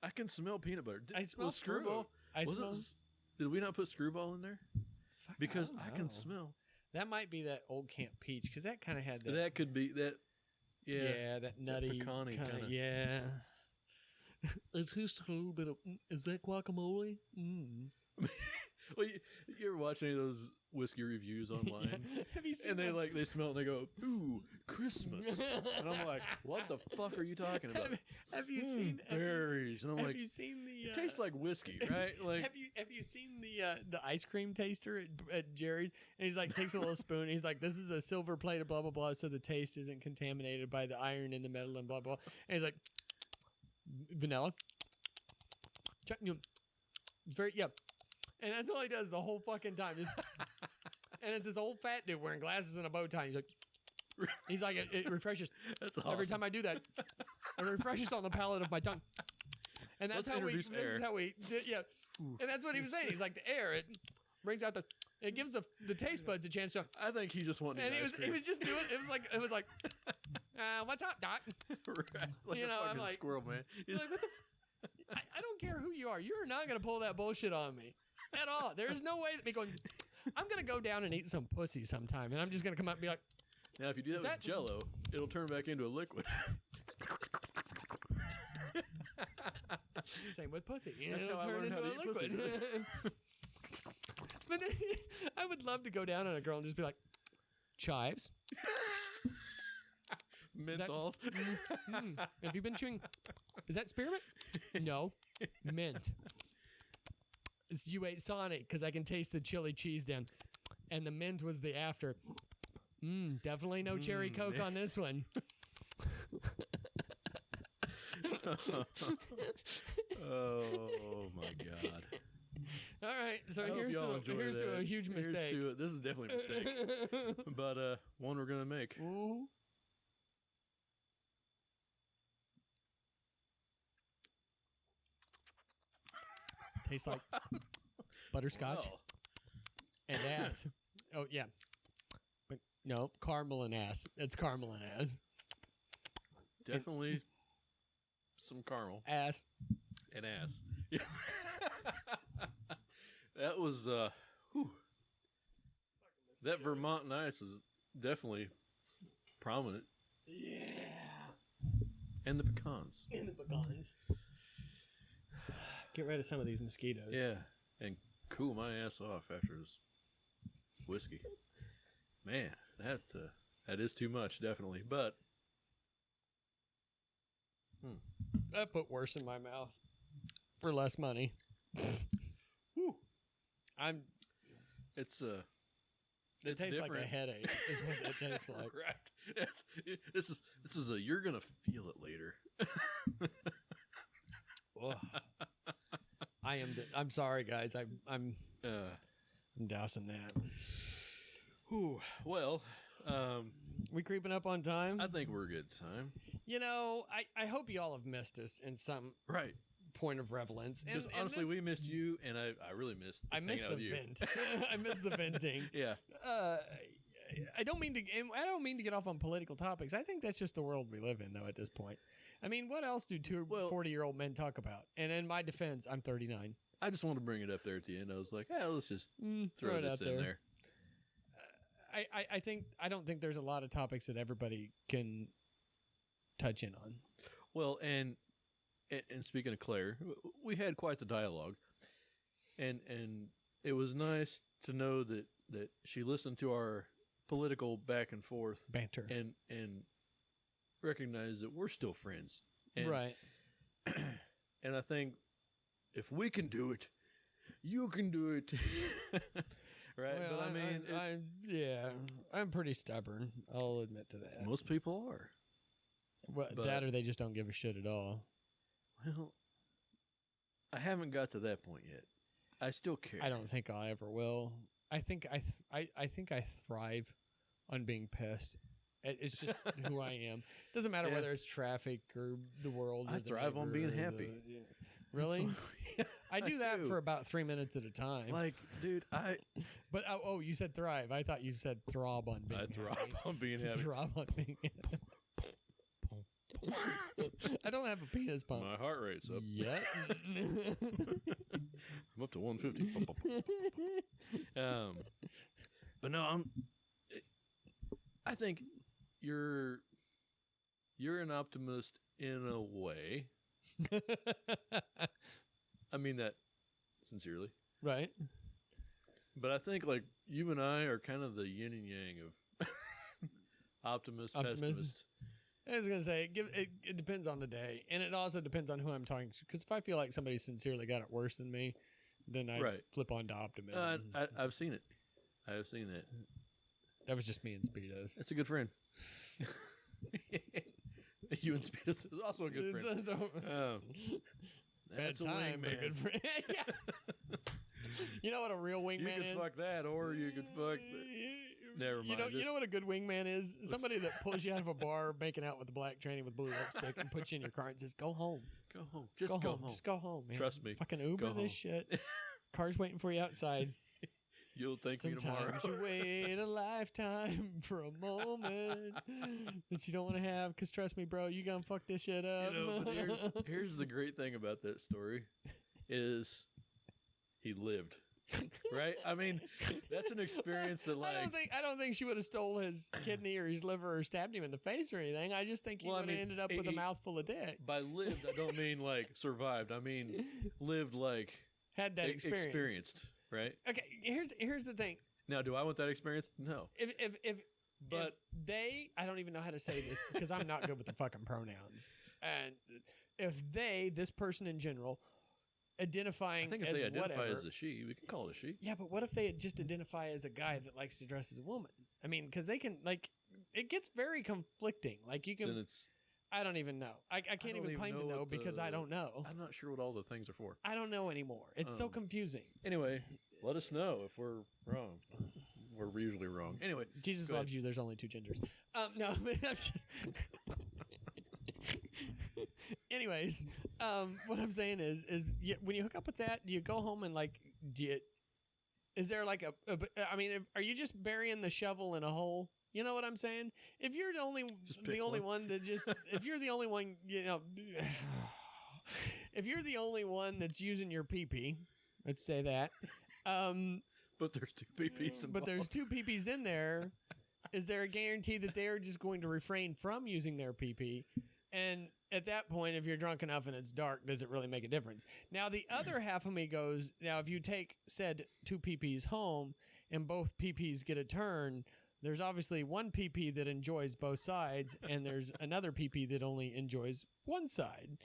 I can smell peanut butter. I smell was Screwball. Did we not put Screwball in there? Fuck, Because I I don't can know. smell. That might be that old Camp Peach because that kind of had that. That could be that. Yeah, That nutty pecan-y kind of. kinda. Yeah. Is just a little bit of? Is that guacamole? Well, you ever watch any of those whiskey reviews online? Have you seen? And they smell it and they go, "Ooh, Christmas!" And I'm like, "What the fuck are you talking about?" Have you seen berries? And I'm have like, you seen the? "It tastes like whiskey, right?" Like, have you seen the ice cream taster at Jerry's? And he's like takes a little spoon. He's like, "This is a silver plate of blah blah blah, so the taste isn't contaminated by the iron in the metal and blah blah." And he's like, "Vanilla." It's very and that's all he does the whole fucking time. And it's this old fat dude wearing glasses and a bow tie. He's like, it refreshes. That's awesome. Every time I do that, it refreshes on the palate of my tongue. And that's how we. This is how we. And that's what he was saying. He's like the air. It brings out the. It gives the taste buds a chance to. I think he just wanted. And he was just doing. It was like, what's up, Doc? Right. Like a fucking I'm like, squirrel, man. He's like, what the. I don't care who you are. You're not going to pull that bullshit on me at all. There is no way that me going, I'm going to go down and eat some pussy sometime. And I'm just going to come up and be like. Now, if you do that with Jell-O, it'll turn back into a liquid. Same with pussy. That's It'll how I turn learned how into to a eat pussy. liquid. But I would love to go down on a girl and just be like, chives. Menthols. Have you been chewing? Is that spearmint? No. Mint. You ate Sonic because I can taste the chili cheese down. And the mint was the after. Definitely no cherry Coke on this one. Oh my God. All right, so I hope here's y'all enjoy to that. a huge mistake. This is definitely a mistake, but one we're gonna make. Ooh. Tastes like butterscotch Well, and ass. Oh yeah, but no, caramel and ass. It's caramel and ass. definitely some caramel Ass. and ass. Yeah. That was whew. That Vermont Nights is definitely prominent. Yeah. And the pecans. And the pecans. Get rid of some of these mosquitoes. Yeah. And cool my ass off after this whiskey. Man, that is too much, definitely. But I put worse in my mouth for less money. whew, It it's tastes different. like a headache. Is what it tastes like. Right. This is a you're gonna feel it later. I'm sorry, guys. I'm dousing that. Whew. Well, We creeping up on time? I think we're a good time. You know, I hope you all have missed us in some Right. point of relevance. Because honestly, we missed you, and I really missed. I missed the vent. I missed the venting. Yeah. I don't mean to get off on political topics. I think that's just the world we live in, though. At this point, I mean, what else do 40-year-old men talk about? And in my defense, I'm 39. I just wanted to bring it up there at the end. I was like, let's just throw it this out in there. I don't think there's a lot of topics that everybody can touch in on. Well, and speaking of Claire, we had quite the dialogue, and it was nice to know that she listened to our political back and forth Banter. and recognized that we're still friends. And, Right. And I think if we can do it, you can do it. Right? Well, but I mean, I'm pretty stubborn. I'll admit to that. most people are. Well, but- that or they just don't give a shit at all. Well, I haven't got to that point yet. I still care. I don't think I ever will. I think I think I thrive on being pissed. It's just who I am. Doesn't matter Yeah. whether it's traffic or the world. I or the thrive on neighbor being or happy. Really? Yeah, I do that do. for about 3 minutes at a time. Like, dude, But you said thrive. I thought you said throb on being I thrive happy. on being happy. Throb on being happy. I don't have a penis pump. My heart rate's up. Yep. I'm up to 150. But no, I think you're an optimist in a way. I mean that sincerely. Right. But I think like you and I are kind of the yin and yang of optimist, pessimist. I was gonna say it depends on the day, and it also depends on who I'm talking to. Because if I feel like somebody sincerely got it worse than me, then I flip on to optimism. I've seen it. I have seen it. That was just me and Speedos. That's a good friend. You and Speedos is also a good friend. Bad time, but a good friend. Yeah. You know what a real wingman is? You could fuck that, or you could fuck. Never mind. You know what a good wingman is? Somebody that pulls you out of a bar, making out with a black tranny with blue lipstick, and puts you in your car and says, "Go home. Go home. Just go home. Just go home, man. Trust me. Fucking Uber this shit. Car's waiting for you outside. You'll thank me tomorrow." Sometimes you wait a lifetime for a moment that you don't want to have. Because trust me, bro, you gonna fuck this shit up. But here's the great thing about that story is he lived. Right? I mean, that's an experience that like I don't think she would have stole his kidney or his liver or stabbed him in the face or anything. I just think he would have ended up with a mouthful of dick. By lived, I don't mean like survived. I mean lived like had that experience. Experienced, right? Okay, here's the thing. Now, do I want that experience? No. If I don't even know how to say this because I'm not good with the fucking pronouns. And if this person in general, identifying, I think if as they identify whatever, as a she, we can call it a she. Yeah, but what if they just identify as a guy that likes to dress as a woman? I mean, because they can it gets very conflicting. Like you can. Then it's. I don't even know. I can't even claim to know because I don't know. I'm not sure what all the things are for. I don't know anymore. It's so confusing. Anyway, let us know if we're wrong. We're usually wrong. Anyway, Jesus loves you. There's only two genders. No, I'm just. Anyways, what I'm saying is when you hook up with that, do you go home and is there like are you just burying the shovel in a hole? You know what I'm saying? If you're the only one that just, if you're the only one, if you're the only one that's using your pee-pee, let's say that. But there's two pee-pees involved. But there's two pee-pees in there. Is there a guarantee that they're just going to refrain from using their pee-pee? And at that point, if you're drunk enough and it's dark, does it really make a difference? Now, the other half of me goes, now, if you take said two pee-pees home and both pee-pees get a turn, there's obviously one pee-pee that enjoys both sides, and there's another pee-pee that only enjoys one side.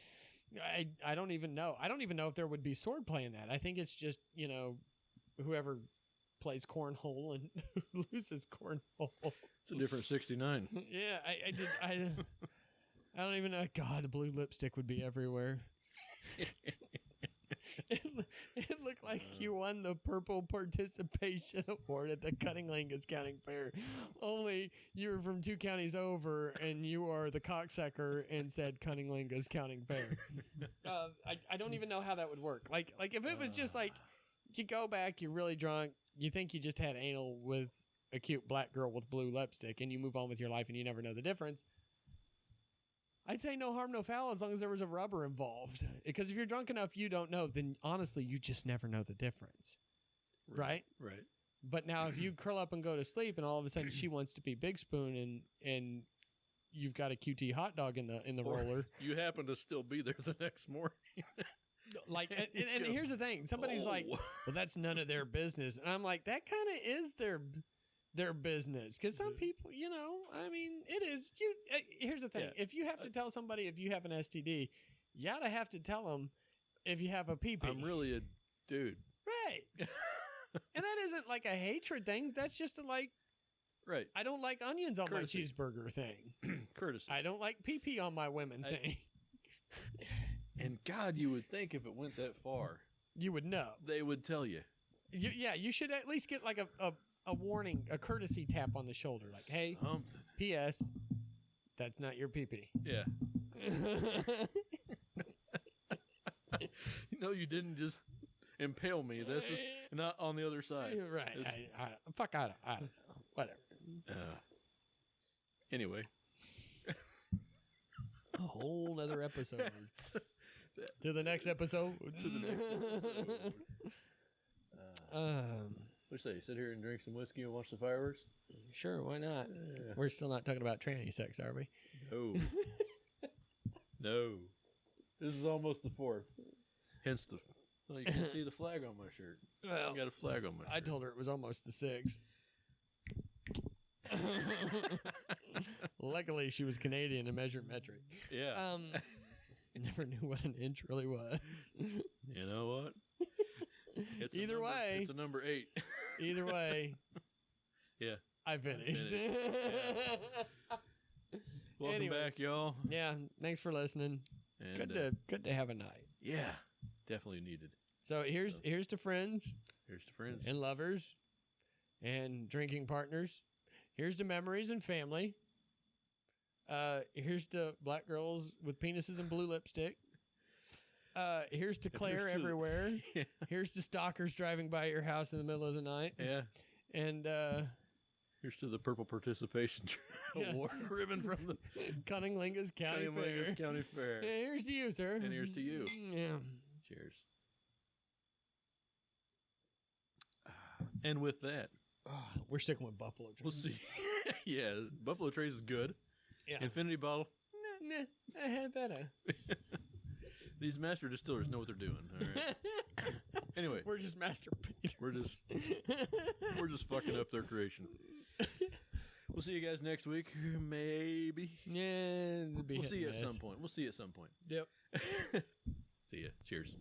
I don't even know. I don't even know if there would be swordplay in that. I think it's just, whoever plays cornhole and loses cornhole. It's a different 69. Yeah, I don't even know. God, the blue lipstick would be everywhere. It looked like you won the purple participation award at the Cunninglyngus County Fair. Only you were from 2 counties over, and you are the cocksucker and said Cunninglyngus County Fair. I don't even know how that would work. Like if it was just like you go back, you're really drunk, you think you just had anal with a cute black girl with blue lipstick, and you move on with your life, and you never know the difference. I'd say no harm, no foul as long as there was a rubber involved. Because if you're drunk enough, you don't know, then honestly, you just never know the difference. Right? Right. But now if you curl up and go to sleep and all of a sudden she wants to be Big Spoon and you've got a QT hot dog in the roller. You happen to still be there the next morning. And here's the thing. Somebody's like, well, that's none of their business. And I'm like, that kind of is their business, because some people, it is. Here's the thing: if you have to tell somebody if you have an STD, you gotta have to tell them if you have a pee-pee. I'm really a dude, right? And that isn't like a hatred thing. That's just right. I don't like onions on Courtesy. My cheeseburger thing. Courtesy. I don't like pee-pee on my women thing. And God, you would think if it went that far, you would know. They would tell you. You should at least get like a warning, a courtesy tap on the shoulder, like, hey, something. P.S. That's not your pee-pee. Yeah. You didn't just impale me. This is not on the other side. Right. I don't know. Whatever. Anyway. A whole nother episode. To the next episode. To the next episode. What do you say? Sit here and drink some whiskey and watch the fireworks? Sure, why not? Yeah. We're still not talking about tranny sex, are we? No. No. This is almost the 4th. Hence the... Well, you can see the flag on my shirt. Well, I got a flag on my shirt. I told her it was almost the 6th. Luckily, she was Canadian and measured metric. Yeah. Never knew what an inch really was. You know what? It's Either way. It's a number 8. Either way. Yeah. I finished. Welcome back, y'all. Yeah, thanks for listening. And, good to have a night. Yeah, definitely needed. So here's to friends. Here's to friends. And lovers. And drinking partners. Here's to memories and family. Here's to black girls with penises and blue lipstick. Here's to Claire everywhere. Yeah. Here's to stalkers driving by your house in the middle of the night. Yeah. And here's to the purple participation award ribbon from the Cunningling's County Fair. Yeah, here's to you, sir. And here's to you. Yeah. Cheers. And with that, we're sticking with Buffalo Trace. we'll see. Yeah, Buffalo Trace is good. Yeah. Infinity Bottle. Nah, I had better. These master distillers know what they're doing. All right. Anyway, We're just master painters. we're just fucking up their creation. We'll see you guys next week, maybe. Yeah, We'll see you at some point. Yep. See ya. Cheers.